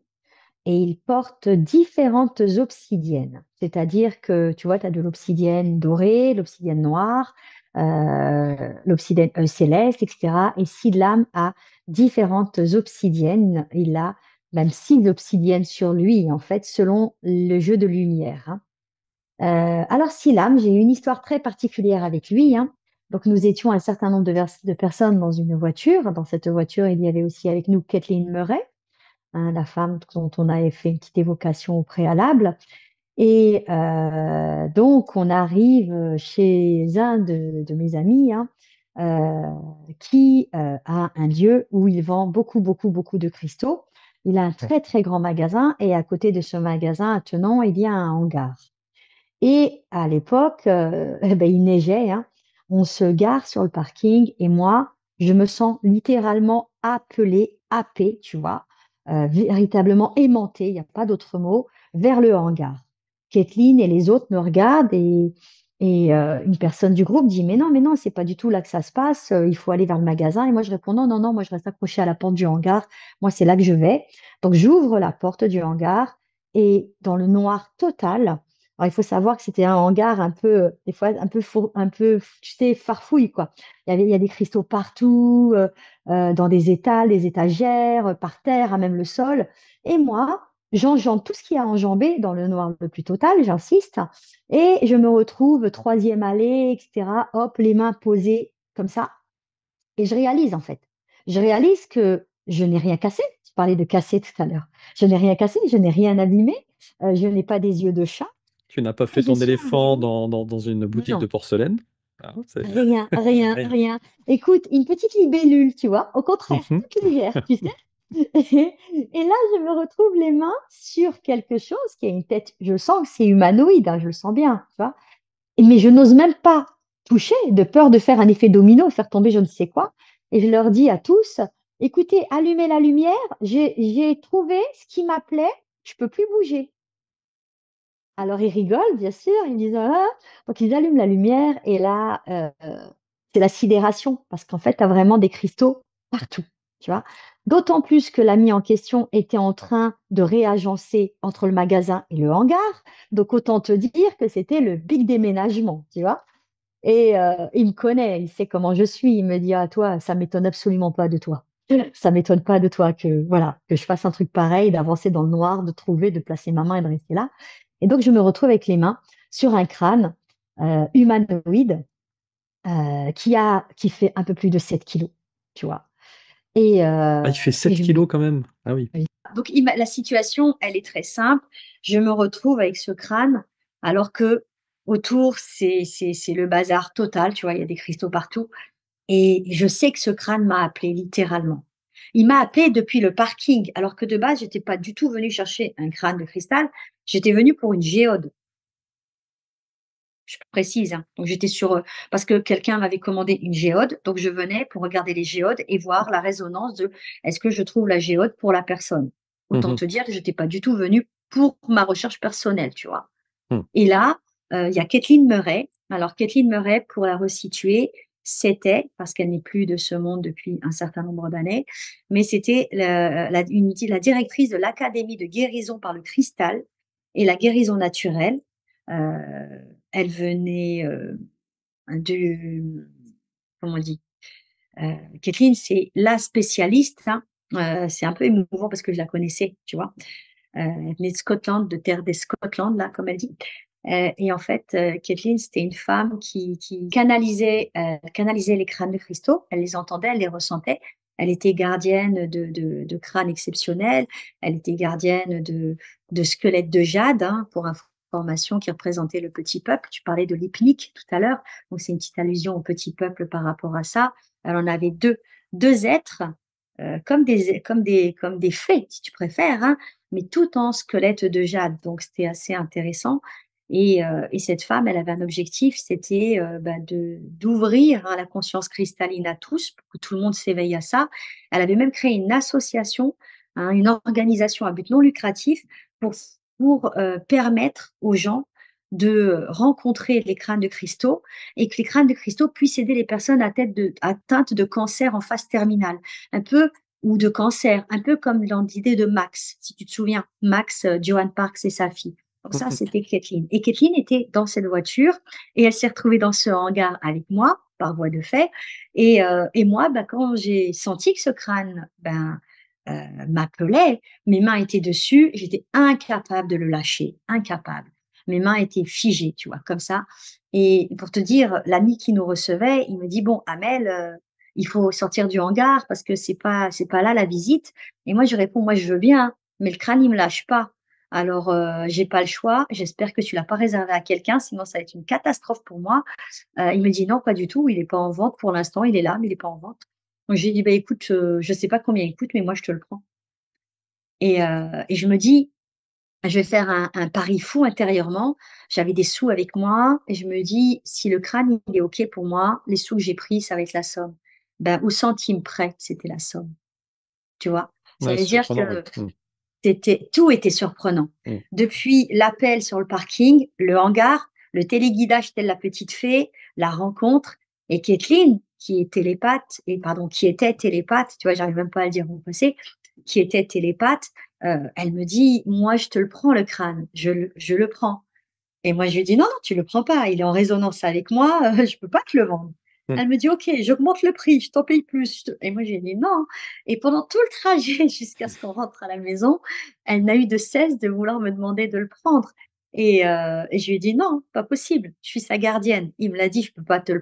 [SPEAKER 2] et il porte différentes obsidiennes. C'est-à-dire que, tu vois, tu as de l'obsidienne dorée, l'obsidienne noire, l'obsidienne céleste, etc. Et Silam a différentes obsidiennes. Il a même 6 obsidiennes sur lui, en fait, selon le jeu de lumière, hein. Alors, Silam, j'ai eu une histoire très particulière avec lui, hein. Donc, nous étions un certain nombre de personnes dans une voiture. Dans cette voiture, il y avait aussi avec nous Kathleen Murray, hein, la femme dont on avait fait une petite évocation au préalable. Et donc, on arrive chez un de mes amis, hein, qui a un lieu où il vend beaucoup, beaucoup, beaucoup de cristaux. Il a un très, très grand magasin et à côté de ce magasin attenant, il y a un hangar. Et à l'époque, eh ben, il neigeait, hein. On se gare sur le parking et moi, je me sens littéralement appelée, happée, tu vois, véritablement aimantée, il n'y a pas d'autre mot, vers le hangar. Kathleen et les autres me regardent et une personne du groupe dit, mais non, c'est pas du tout là que ça se passe, il faut aller vers le magasin. Et moi, je réponds, non, non, non, moi, je reste accrochée à la porte du hangar, moi, c'est là que je vais. Donc, j'ouvre la porte du hangar et dans le noir total, alors, il faut savoir que c'était un hangar un peu, des fois, un peu, tu sais, farfouille, quoi. Il y a des cristaux partout, dans des étals, des étagères, par terre, à même le sol. Et moi, j'enjambe tout ce qu'il y a à enjamber dans le noir le plus total, j'insiste. Et je me retrouve troisième allée, etc. Hop, les mains posées comme ça. Et je réalise, en fait. Je réalise que je n'ai rien cassé. Tu parlais de casser tout à l'heure. Je n'ai rien cassé, je n'ai rien abîmé, je n'ai pas des yeux de chat.
[SPEAKER 1] Tu n'as pas fait
[SPEAKER 2] Et je
[SPEAKER 1] ton
[SPEAKER 2] suis
[SPEAKER 1] éléphant
[SPEAKER 2] arrivée.
[SPEAKER 1] dans une boutique de
[SPEAKER 2] Non,
[SPEAKER 1] porcelaine? Ah, c'est
[SPEAKER 2] rien, rien,
[SPEAKER 1] rien.
[SPEAKER 2] rien. Écoute, une petite libellule, tu vois, au contraire,
[SPEAKER 1] Mhm.
[SPEAKER 2] toute légère, tu sais. Et là, je me retrouve les mains sur quelque chose qui a une tête, je sens que c'est humanoïde, hein, je le sens bien, tu vois. Mais je n'ose même pas toucher, de peur de faire un effet domino, faire tomber je ne sais quoi. Et je leur dis à tous, écoutez, allumez la lumière, j'ai trouvé ce qui m'appelait, je peux plus bouger. Alors ils rigolent, bien sûr, ils me disent: «Ah!» Donc ils allument la lumière et là, c'est la sidération parce qu'en fait, tu as vraiment des cristaux partout, tu vois? D'autant plus que l'ami en question était en train de réagencer entre le magasin et le hangar, donc autant te dire que c'était le big déménagement, tu vois? Et il me connaît, il sait comment je suis, il me dit: «Ah toi, ça m'étonne absolument pas de toi. Ça m'étonne pas de toi que voilà, que je fasse un truc pareil, d'avancer dans le noir, de trouver, de placer ma main et de rester là». Et donc je me retrouve avec les mains sur un crâne, humanoïde, qui fait un peu plus de 7 kilos, tu vois? Et
[SPEAKER 1] Ah, il fait
[SPEAKER 2] et
[SPEAKER 1] 7
[SPEAKER 2] je me
[SPEAKER 1] kilos quand même. Ah oui.
[SPEAKER 2] oui. Donc la situation, elle est très simple. Je me retrouve avec ce crâne alors que autour c'est le bazar total, tu vois? Il y a des cristaux partout et je sais que ce crâne m'a appelé littéralement. Il m'a appelé depuis le parking alors que de base, j'étais pas du tout venue chercher un crâne de cristal, j'étais venue pour une géode. Je précise, hein. Donc j'étais sur, parce que quelqu'un m'avait commandé une géode, donc je venais pour regarder les géodes et voir la résonance de est-ce que je trouve la géode pour la personne? Autant
[SPEAKER 1] Mhm.
[SPEAKER 2] te dire que j'étais pas du tout venue pour ma recherche personnelle, tu vois?
[SPEAKER 1] Mhm.
[SPEAKER 2] Et là, il y a Kathleen Murray. Alors Kathleen Murray, pour la resituer, c'était, parce qu'elle n'est plus de ce monde depuis un certain nombre d'années, mais c'était la directrice de l'Académie de guérison par le cristal et la guérison naturelle. Elle venait, de comment on dit? Kathleen, c'est la spécialiste, hein, c'est un peu émouvant parce que je la connaissais, tu vois? Elle venait de Scotland, de terre des Scotland, là, comme elle dit. Et en fait, Kathleen, c'était une femme qui canalisait les crânes de cristaux. Elle les entendait, elle les ressentait. Elle était gardienne de crânes exceptionnels. Elle était gardienne de squelettes de jade, hein, pour information, qui représentait le petit peuple. Tu parlais de l'hypnique tout à l'heure. Donc, c'est une petite allusion au petit peuple par rapport à ça. Elle en avait deux êtres, comme des fées, si tu préfères, hein, mais tout en squelette de jade. Donc, c'était assez intéressant. Et cette femme, elle avait un objectif, c'était d'ouvrir, hein, la conscience cristalline à tous, pour que tout le monde s'éveille à ça. Elle avait même créé une association hein, une organisation à but non lucratif pour, permettre aux gens de rencontrer les crânes de cristaux et que les crânes de cristaux puissent aider les personnes atteintes de cancer en phase terminale, un peu, ou de cancer, un peu comme dans l'idée de Max, si tu te souviens, Max, Johan Parks et sa fille. Donc
[SPEAKER 1] Mmh
[SPEAKER 2] ça,
[SPEAKER 1] mh.
[SPEAKER 2] c'était Kathleen. Et Kathleen était dans cette voiture et elle s'est retrouvée dans ce hangar avec moi, par voie de fait. Et moi, bah, quand j'ai senti que ce crâne m'appelait, mes mains étaient dessus, j'étais incapable de le lâcher, incapable. Mes mains étaient figées, tu vois, comme ça. Et pour te dire, l'ami qui nous recevait, il me dit, bon, Amel, il faut sortir du hangar parce que c'est pas là la visite. Et moi, je réponds, moi, je veux bien, mais le crâne, il me lâche pas. Alors, j'ai pas le choix. J'espère que tu l'as pas réservé à quelqu'un, sinon ça va être une catastrophe pour moi. Il me dit: «Non, pas du tout, il est pas en vente pour l'instant, il est là, mais il est pas en vente». Donc je lui ai dit: «Bah, écoute, je sais pas combien il coûte, mais moi je te le prends». Et je me dis: «Je vais faire un pari fou intérieurement». J'avais des sous avec moi et je me dis: «Si le crâne, il est OK pour moi, les sous que j'ai pris, ça va être la somme». Ben, au centime près, c'était la somme, tu vois? Ça
[SPEAKER 1] Ouais,
[SPEAKER 2] veut
[SPEAKER 1] c'est
[SPEAKER 2] dire
[SPEAKER 1] surprenant, oui.
[SPEAKER 2] que
[SPEAKER 1] Mmh.
[SPEAKER 2] tout était surprenant.
[SPEAKER 1] Mmh.
[SPEAKER 2] Depuis l'appel sur le parking, le hangar, le téléguidage tel la petite fée, la rencontre et Kathleen qui était télépathe, tu vois? J'arrive même pas à le dire au passé, qui était télépathe, elle me dit: «Moi, je te le prends le crâne, je le prends». Et moi, je lui dis: «Non, non, tu le prends pas, il est en résonance avec moi, je peux pas te le vendre».
[SPEAKER 1] Mmh.
[SPEAKER 2] Elle me dit: «OK, j'augmente le prix, je t'en paye plus, je te» et moi, j'ai dit: «Non». Et pendant tout le trajet jusqu'à ce qu'on rentre à la maison, elle n'a eu de cesse de vouloir me demander de le prendre et je lui ai dit: «Non, pas possible, je suis sa gardienne». Il me l'a dit: Je peux pas te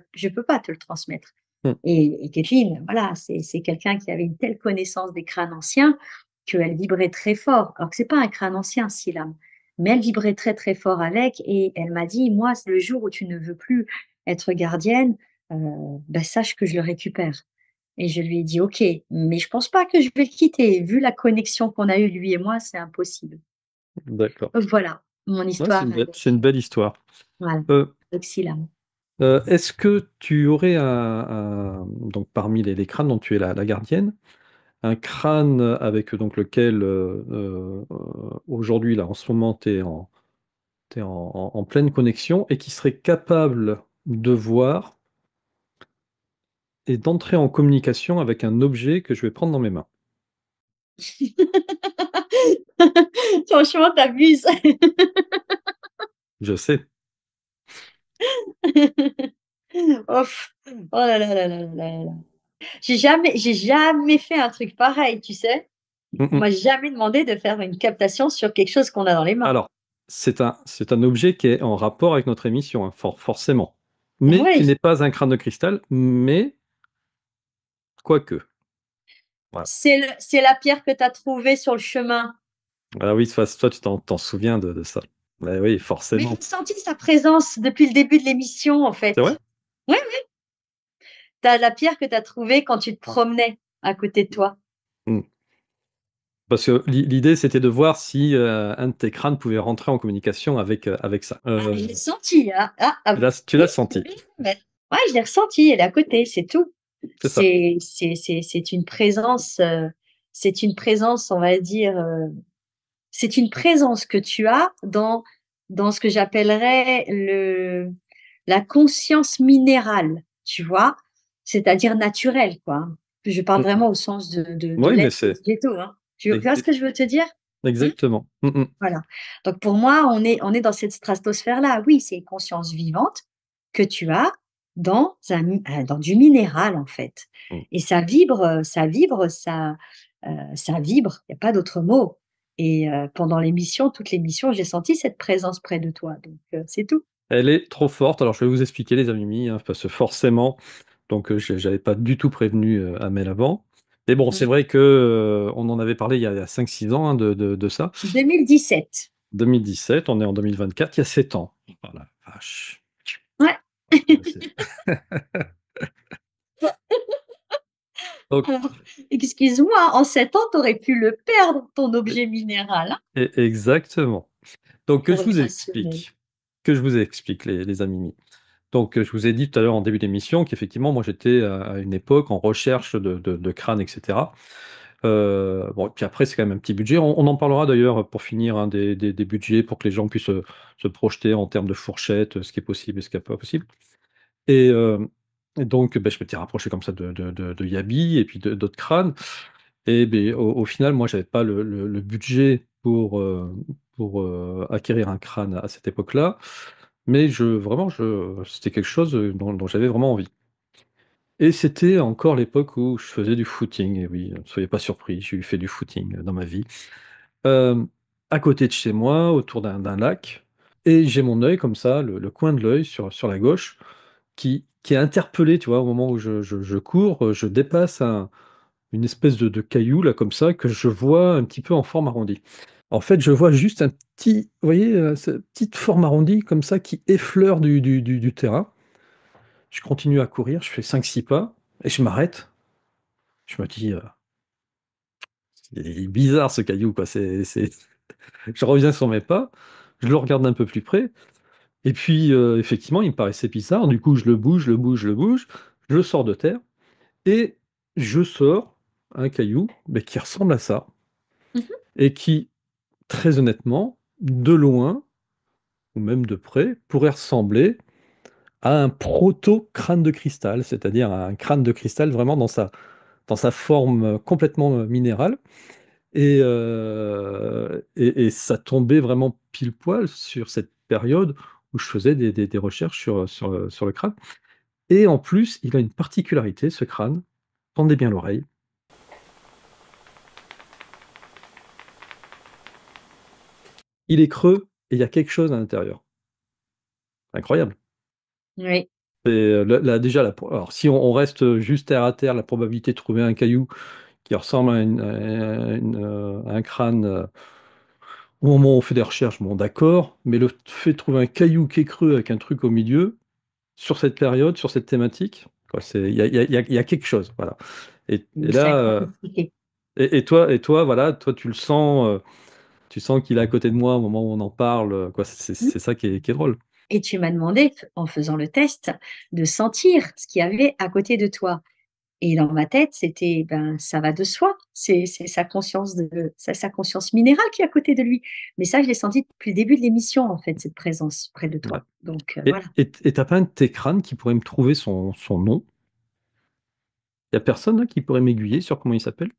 [SPEAKER 2] le transmettre».
[SPEAKER 1] Mmh.
[SPEAKER 2] Et Kathleen, voilà, c'est quelqu'un qui avait une telle connaissance des crânes anciens qu'elle vibrait très fort. Alors que c'est pas un crâne ancien, Silam, mais elle vibrait très, très fort avec et elle m'a dit: «Moi, le jour où tu ne veux plus être gardienne, heu, sache que je le récupère». Et je lui ai dit: «OK, mais je pense pas que je vais le quitter. Vu la connexion qu'on a eue lui et moi, c'est impossible».
[SPEAKER 1] D'accord.
[SPEAKER 2] Donc voilà, mon
[SPEAKER 1] Ouais,
[SPEAKER 2] histoire
[SPEAKER 1] c'est une belle histoire.
[SPEAKER 2] voilà,
[SPEAKER 1] Heu
[SPEAKER 2] avec Silam.
[SPEAKER 1] est-ce que tu aurais donc parmi les crânes dont tu es la gardienne, un crâne avec, donc lequel, aujourd'hui, là, en ce moment, tu es en pleine connexion et qui serait capable de voir et d'entrer en communication avec un objet que je vais prendre dans mes mains?
[SPEAKER 2] Franchement, tu abuses.
[SPEAKER 1] Je sais.
[SPEAKER 2] Oh oh là là là là là là là. J'ai jamais fait un truc pareil, tu sais?
[SPEAKER 1] Mmh
[SPEAKER 2] On
[SPEAKER 1] mh.
[SPEAKER 2] m'a jamais demandé de faire une captation sur quelque chose qu'on a dans les mains.
[SPEAKER 1] Alors, c'est un objet qui est en rapport avec notre émission, hein, forcément, mais qui
[SPEAKER 2] Oui,
[SPEAKER 1] n'est pas un crâne de cristal, mais quoique. Voilà.
[SPEAKER 2] c'est la pierre que tu as trouvée sur le chemin.
[SPEAKER 1] Ah oui, toi, tu t'en souviens de ça. Bah oui,
[SPEAKER 2] Mais
[SPEAKER 1] forcément.
[SPEAKER 2] j'ai senti sa présence depuis le début de l'émission, en
[SPEAKER 1] C'est vrai?
[SPEAKER 2] fait. Oui, oui, tu as la pierre que tu as trouvée quand tu te promenais à côté de toi.
[SPEAKER 1] Mmh. Parce que l'idée, c'était de voir si, un de tes crânes pouvait rentrer en communication avec ça.
[SPEAKER 2] Ah, je l'ai senti, hein.
[SPEAKER 1] Tu l'as senti,
[SPEAKER 2] Ouais, ouais, je l'ai ressenti, elle est à côté, c'est tout.
[SPEAKER 1] c'est ça.
[SPEAKER 2] C'est une présence, on va dire, c'est une présence que tu as dans ce que j'appellerais la conscience minérale, tu vois? C'est-à-dire naturelle, quoi, hein. Je parle
[SPEAKER 1] Mmh mh.
[SPEAKER 2] vraiment au sens de
[SPEAKER 1] Oui, mais
[SPEAKER 2] l'être
[SPEAKER 1] c'est
[SPEAKER 2] végétaux, hein. Tu vois ce
[SPEAKER 1] ex
[SPEAKER 2] que je veux te dire? Mmh?
[SPEAKER 1] exactement. Mmh mh.
[SPEAKER 2] Voilà. Donc pour moi, on est dans cette stratosphère-là. Oui, c'est une conscience vivante que tu as dans du minéral, en fait.
[SPEAKER 1] Mmh.
[SPEAKER 2] Et ça vibre, il y a pas d'autre mot. Et pendant l'émission, toute l'émission, j'ai senti cette présence près de toi, donc c'est tout.
[SPEAKER 1] Elle est trop forte. Alors je vais vous expliquer les amis, hein, parce que forcément, donc j'avais pas du tout prévenu, Amel avant. Mais bon, c'est
[SPEAKER 2] Mmh.
[SPEAKER 1] vrai que, on en avait parlé il y a 5-6 ans, hein, de ça.
[SPEAKER 2] 2017.
[SPEAKER 1] 2017, on est en 2024, il y a 7 ans. Oh la vache!
[SPEAKER 2] Ouais.
[SPEAKER 1] Ouais, c'est donc
[SPEAKER 2] Alors, excuse-moi, en 7 ans, tu aurais pu le perdre, ton objet minéral, hein,
[SPEAKER 1] exactement. Donc
[SPEAKER 2] pour le rationner.
[SPEAKER 1] que je vous explique les amis. Donc, je vous ai dit tout à l'heure en début d'émission qu'effectivement moi j'étais à une époque en recherche de crânes et cetera. Bon, et puis après, c'est quand même un petit budget. On en parlera d'ailleurs pour finir, hein, des budgets pour que les gens puissent, se projeter en termes de fourchette, ce qui est possible et ce qui est pas possible. Et donc, je m'étais rapproché comme ça de Yabi et puis d'autres crânes et au final, moi, j'avais pas le budget pour, acquérir un crâne à cette époque-là, mais vraiment, c'était quelque chose, dont j'avais vraiment envie. Et c'était encore l'époque où je faisais du footing et oui, ne soyez pas surpris, j'ai eu fait du footing, dans ma vie. Hem, à côté de chez moi, autour d'un lac et j'ai mon œil comme ça, le coin de l'œil sur la gauche qui est interpellé, tu vois? Au moment où je cours, je dépasse une espèce de caillou là comme ça que je vois un petit peu en forme arrondie. En fait, je vois juste un petit vous voyez, cette petite forme arrondie comme ça qui effleure du terrain. Je continue à courir, je fais 5 6 pas et je m'arrête. Je me dis, «Il est bizarre ce caillou quoi, c'est» je reviens sur mes pas, je le regarde d'un peu plus près et puis, effectivement, il me paraissait bizarre. Du coup, je le bouge, je le bouge, je le bouge, je le sors de terre et je sors un caillou, qui ressemble à ça
[SPEAKER 2] Mmh.
[SPEAKER 1] et qui, très honnêtement, de loin ou même de près, pourrait ressembler à un proto-crâne de cristal, c'est-à-dire un crâne de cristal vraiment dans sa forme, complètement, minérale et ça tombait vraiment pile poil sur cette période où je faisais des recherches sur le crâne et en plus, il a une particularité ce crâne, tendez bien l'oreille, il est creux et il y a quelque chose à l'intérieur. Incroyable.
[SPEAKER 2] Oui,
[SPEAKER 1] Et là déjà alors si on reste, juste terre à terre, la probabilité de trouver un caillou qui ressemble à un crâne, au moment où on fait des recherches, bon d'accord, mais le fait de trouver un caillou qui est creux avec un truc au milieu, sur cette période, sur cette thématique, quoi, c'est il y a quelque chose, voilà. Et
[SPEAKER 2] une
[SPEAKER 1] là,
[SPEAKER 2] synchronicité.
[SPEAKER 1] et toi, voilà, toi tu sens qu'il est à côté de moi au moment où on en parle, quoi, c'est ça qui est drôle.
[SPEAKER 2] Et tu m'as demandé, en faisant le test, de sentir ce qu'il y avait à côté de toi. Et dans ma tête, c'était, ben, ça va de soi. C'est sa conscience minérale qui est à côté de lui. Mais ça, je l'ai senti depuis le début de l'émission, en fait, cette présence près de
[SPEAKER 1] Ouais.
[SPEAKER 2] toi. Donc,
[SPEAKER 1] Et
[SPEAKER 2] voilà.
[SPEAKER 1] tu pas un de tes crânes qui pourrait me trouver son nom? Il y a personne là qui pourrait m'aiguiller sur comment il s'appelle?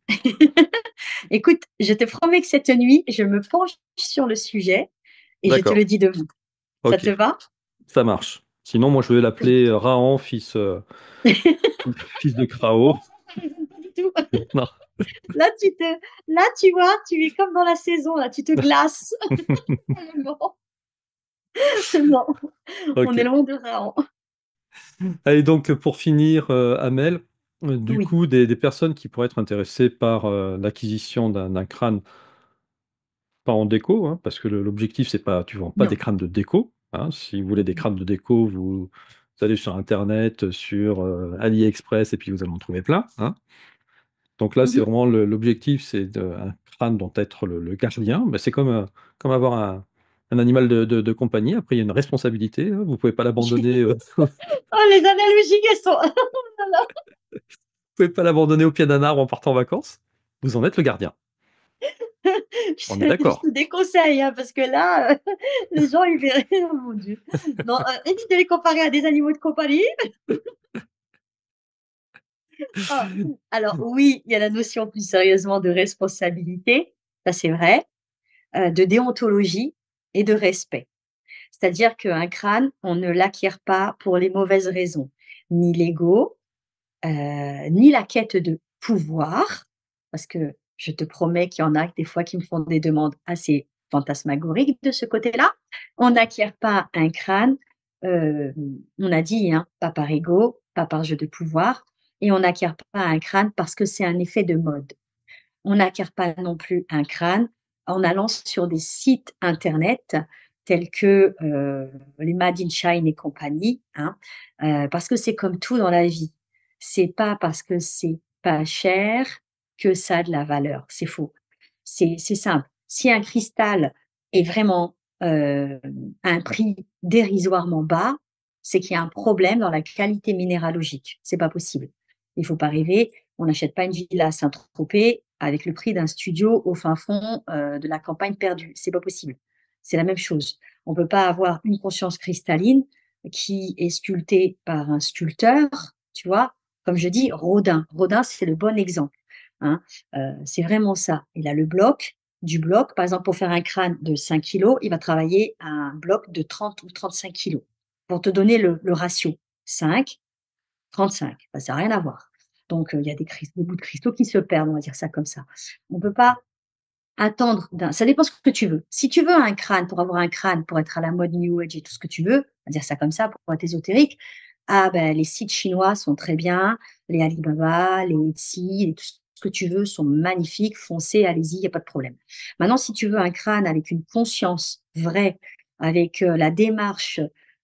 [SPEAKER 2] Écoute, je te promets que cette nuit, je me penche sur le sujet et je te
[SPEAKER 1] D'accord,
[SPEAKER 2] le dis demain. Ça
[SPEAKER 1] OK,
[SPEAKER 2] te va?
[SPEAKER 1] ça marche. Sinon moi je vais l'appeler, Rahan fils de Krao.
[SPEAKER 2] Pas du tout.
[SPEAKER 1] Non.
[SPEAKER 2] Là, là, tu vois, tu es comme dans la saison, là, tu te glaces. Carrément. Non, on est
[SPEAKER 1] OK.
[SPEAKER 2] loin de Raon.
[SPEAKER 1] Allez donc pour finir, Amel, du
[SPEAKER 2] Oui,
[SPEAKER 1] coup des personnes qui pourraient être intéressées par, l'acquisition d'un crâne, pas en déco, hein, parce que l'objectif c'est pas tu vends pas des
[SPEAKER 2] non.
[SPEAKER 1] crânes de déco, hein. Si vous voulez des crânes de déco, vous allez sur internet, sur, AliExpress et puis vous allez en trouver plein, hein. Donc là,
[SPEAKER 2] Mmh
[SPEAKER 1] c'est
[SPEAKER 2] mh.
[SPEAKER 1] vraiment l'objectif, c'est un crâne dont être le gardien. C'est comme avoir un animal de compagnie. Après, il y a une responsabilité, hein. Vous pouvez pas l'abandonner, vous
[SPEAKER 2] Oh, les analogies, elles sont oh là là,
[SPEAKER 1] pouvez pas l'abandonner au pied d'un arbre en partant en vacances. Vous en êtes le gardien. On est
[SPEAKER 2] je te
[SPEAKER 1] d'accord?
[SPEAKER 2] déconseille, hein, parce que là, les gens, ils verraient oh mon Dieu. Non, évite de les comparer à des animaux de compagnie. Ah, alors oui, il y a la notion plus sérieusement de responsabilité, ça c'est vrai, de déontologie et de respect. C'est-à-dire qu'un crâne, on ne l'acquiert pas pour les mauvaises raisons, ni l'ego, ni la quête de pouvoir, parce que je te promets qu'il y en a des fois qui me font des demandes assez fantasmagoriques de ce côté-là. On n'acquiert pas un crâne, on a dit, hein, pas par ego, pas par jeu de pouvoir, et on n'acquiert pas un crâne parce que c'est un effet de mode. On n'acquiert pas non plus un crâne en allant sur des sites internet tels que les Made in Chine et compagnie, hein, parce que c'est comme tout dans la vie. C'est pas parce que c'est pas cher que ça a de la valeur. C'est faux. C'est simple. Si un cristal est vraiment à un prix dérisoirement bas, c'est qu'il y a un problème dans la qualité minéralogique. C'est pas possible. Il faut pas rêver. On n'achète pas une villa à Saint-Tropez avec le prix d'un studio au fin fond de la campagne perdue. C'est pas possible. C'est la même chose. On peut pas avoir une conscience cristalline qui est sculptée par un sculpteur, tu vois. Comme je dis, Rodin. Rodin, c'est le bon exemple. Hein. C'est vraiment ça. Il a le bloc, du bloc. Par exemple, pour faire un crâne de 5 kilos, il va travailler un bloc de 30 ou 35 kilos. Pour te donner le ratio, 5, 35, ça n'a rien à voir. Donc, il y a des bouts de cristaux qui se perdent, on va dire ça comme ça. On ne peut pas attendre ça dépend ce que tu veux. Si tu veux un crâne, pour avoir un crâne, pour être à la mode New Age et tout ce que tu veux, on va dire ça comme ça, pour être ésotérique, ah ben, les sites chinois sont très bien, les Alibaba, les Etsy, tout ce que tu veux sont magnifiques, foncez, allez-y, il n'y a pas de problème. Maintenant, si tu veux un crâne avec une conscience vraie, avec la démarche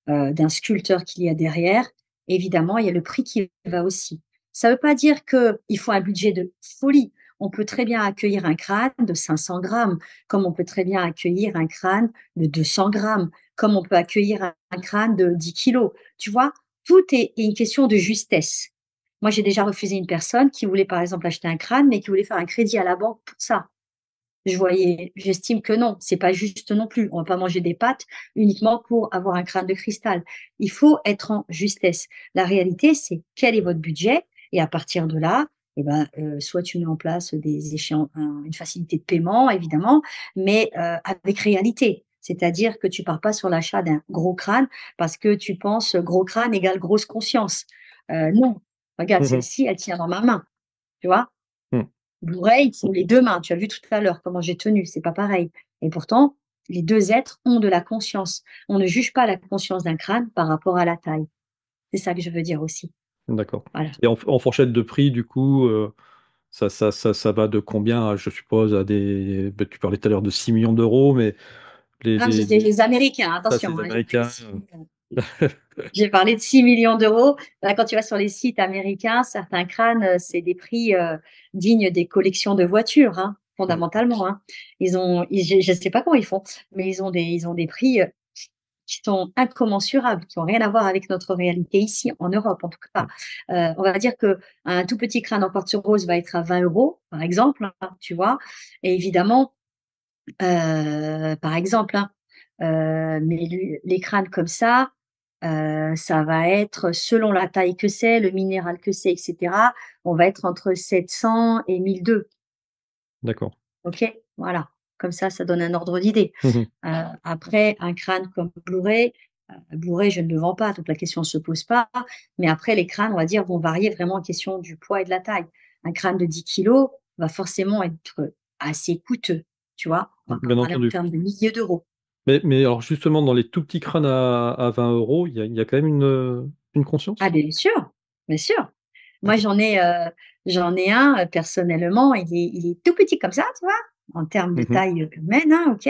[SPEAKER 2] d'un sculpteur qu'il y a derrière, évidemment, il y a le prix qui va aussi. Ça ne veut pas dire qu'il faut un budget de folie. On peut très bien accueillir un crâne de 500 grammes, comme on peut très bien accueillir un crâne de 200 grammes, comme on peut accueillir un crâne de 10 kilos. Tu vois, tout est une question de justesse. Moi, j'ai déjà refusé une personne qui voulait, par exemple, acheter un crâne, mais qui voulait faire un crédit à la banque pour ça. J'estime que non, c'est pas juste non plus. On va pas manger des pâtes uniquement pour avoir un crâne de cristal. Il faut être en justesse. La réalité, c'est quel est votre budget et à partir de là, eh ben, soit tu mets en place une facilité de paiement, évidemment, mais avec réalité. C'est-à-dire que tu pars pas sur l'achat d'un gros crâne parce que tu penses gros crâne égale grosse conscience. Non, regarde,
[SPEAKER 1] Mhm.
[SPEAKER 2] celle-ci, elle tient dans ma main, tu vois.
[SPEAKER 1] Mhm.
[SPEAKER 2] Blu-ray, il faut les deux mains. Tu as vu tout à l'heure comment j'ai tenu, c'est pas pareil. Et pourtant, les deux êtres ont de la conscience. On ne juge pas la conscience d'un crâne par rapport à la taille. C'est ça que je veux dire aussi.
[SPEAKER 1] D'accord.
[SPEAKER 2] Voilà.
[SPEAKER 1] Et en fourchette de prix, du coup, ça va de combien, je suppose, à des. Tu parlais tout à l'heure de 6 millions d'euros, mais
[SPEAKER 2] Ah, mais c'était les Américains,
[SPEAKER 1] ça,
[SPEAKER 2] attention,
[SPEAKER 1] c'est
[SPEAKER 2] hein, j'ai parlé de
[SPEAKER 1] américain.
[SPEAKER 2] 6 millions. J'ai parlé de 6 millions d'euros. Là, quand tu vas sur les sites américains, certains crânes, c'est des prix dignes des collections de voitures, hein, fondamentalement. Hein. Je ne sais pas comment ils font, mais ils ont des prix qui sont incommensurables, qui n'ont rien à voir avec notre réalité ici, en Europe en tout cas. On va dire qu'un tout petit crâne en quartz rose va être à 20 euros, par exemple, hein, tu vois. Et évidemment, par exemple, hein, mais les crânes comme ça va être selon la taille que c'est, le minéral que c'est, etc. On va être entre 700 et 1002.
[SPEAKER 1] D'accord.
[SPEAKER 2] OK? Voilà. Comme ça donne un ordre d'idée.
[SPEAKER 1] Mhm.
[SPEAKER 2] Après, un crâne comme Blu-ray, je ne le vends pas, donc la question ne se pose pas. Mais après, les crânes, on va dire, vont varier vraiment en question du poids et de la taille. Un crâne de 10 kilos va forcément être assez coûteux, tu vois? On va
[SPEAKER 1] Bien
[SPEAKER 2] parler en
[SPEAKER 1] entendu.
[SPEAKER 2] termes de milliers d'euros.
[SPEAKER 1] Mais alors, justement, dans les tout petits crânes à 20 euros, il y a quand même une
[SPEAKER 2] Ah,
[SPEAKER 1] conscience?
[SPEAKER 2] bien sûr, bien sûr. Moi,
[SPEAKER 1] D'accord.
[SPEAKER 2] j'en ai un personnellement, il est tout petit comme ça, tu vois, en termes de
[SPEAKER 1] Mhm.
[SPEAKER 2] taille humaine, hein, ok,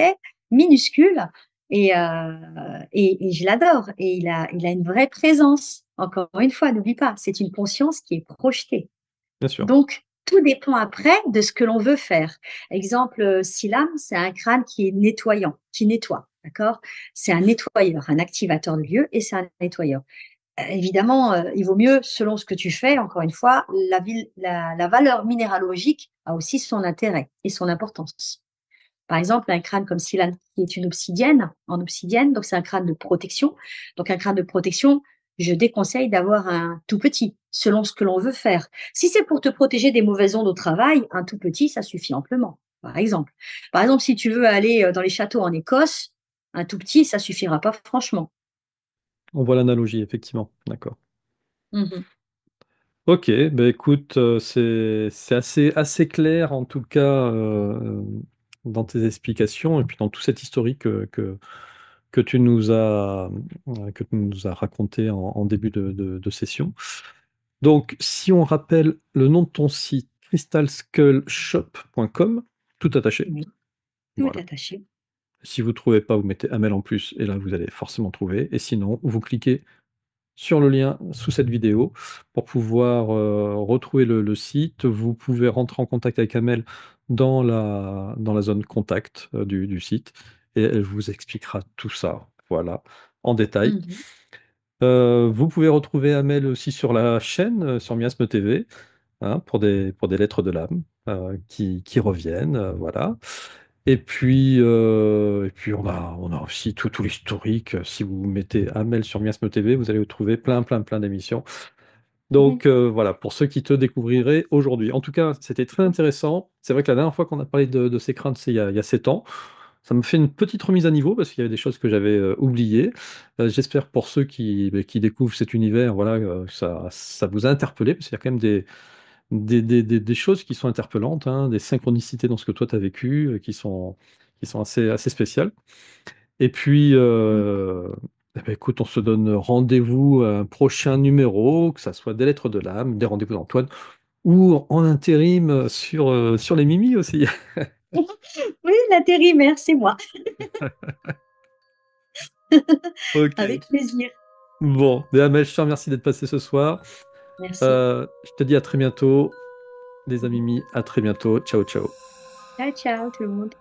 [SPEAKER 2] minuscule, et je l'adore. Et il a une vraie présence. Encore une fois, n'oublie pas, c'est une conscience qui est projetée.
[SPEAKER 1] Bien sûr.
[SPEAKER 2] Donc, tout dépend après de ce que l'on veut faire. Exemple, Silam, c'est un crâne qui est nettoyant, qui nettoie, d'accord? C'est un nettoyeur, un activateur de lieu et c'est un nettoyeur. Évidemment, il vaut mieux, selon ce que tu fais, encore une fois, la valeur minéralogique a aussi son intérêt et son importance. Par exemple, un crâne comme Silan, qui est une obsidienne, en obsidienne, donc c'est un crâne de protection. Donc un crâne de protection, je déconseille d'avoir un tout petit, selon ce que l'on veut faire. Si c'est pour te protéger des mauvaises ondes au travail, un tout petit, ça suffit amplement, par exemple. Par exemple, si tu veux aller dans les châteaux en Écosse, un tout petit, ça suffira pas franchement.
[SPEAKER 1] On voit l'analogie, effectivement. D'accord.
[SPEAKER 2] Mhm.
[SPEAKER 1] Ok, bah écoute, c'est assez clair en tout cas dans tes explications et puis dans tout cet historique que que tu nous as raconté en début de session. Donc, si on rappelle le nom de ton site, crystalskullshop.com, tout attaché.
[SPEAKER 2] Oui, tout
[SPEAKER 1] Voilà.
[SPEAKER 2] attaché.
[SPEAKER 1] Si vous ne trouvez pas, vous mettez Amel en plus et là, vous allez forcément trouver. Et sinon, vous cliquez sur le lien sous cette vidéo pour pouvoir retrouver le site. Vous pouvez rentrer en contact avec Amel dans la zone contact du site et elle vous expliquera tout ça, voilà, en détail.
[SPEAKER 2] Mhm.
[SPEAKER 1] Vous pouvez retrouver Amel aussi sur la chaîne, sur Miasme TV. hein, pour des lettres de l'âme qui reviennent, voilà. Et puis on a aussi tout l'historique. Si vous mettez Amel sur Miasme TV, vous allez trouver plein d'émissions.
[SPEAKER 2] Mhm.
[SPEAKER 1] Donc voilà, pour ceux qui te découvriraient aujourd'hui. En tout cas, c'était très intéressant. C'est vrai que la dernière fois qu'on a parlé de ces crânes, c'est il y a 7 ans. Ça me fait une petite remise à niveau parce qu'il y avait des choses que j'avais oubliées. J'espère pour ceux qui découvrent cet univers, voilà, ça vous a interpellé parce qu'il y a quand même des choses qui sont interpellantes, hein, des synchronicités dans ce que toi tu as vécu qui sont assez spéciales. Et puis, eh ben, écoute, on se donne rendez-vous à un prochain numéro, que ça soit des lettres de l'âme, des rendez-vous d'Antoine, ou en intérim sur les Mimi aussi.
[SPEAKER 2] Oui, l'intérimaire, c'est moi.
[SPEAKER 1] Ok.
[SPEAKER 2] Avec plaisir.
[SPEAKER 1] Bon, Amel, je te remercie d'être passé ce soir.
[SPEAKER 2] Merci.
[SPEAKER 1] Je te dis à très bientôt, les amis Mimi, à très bientôt. Ciao, ciao.
[SPEAKER 2] Ciao, ciao tout le monde.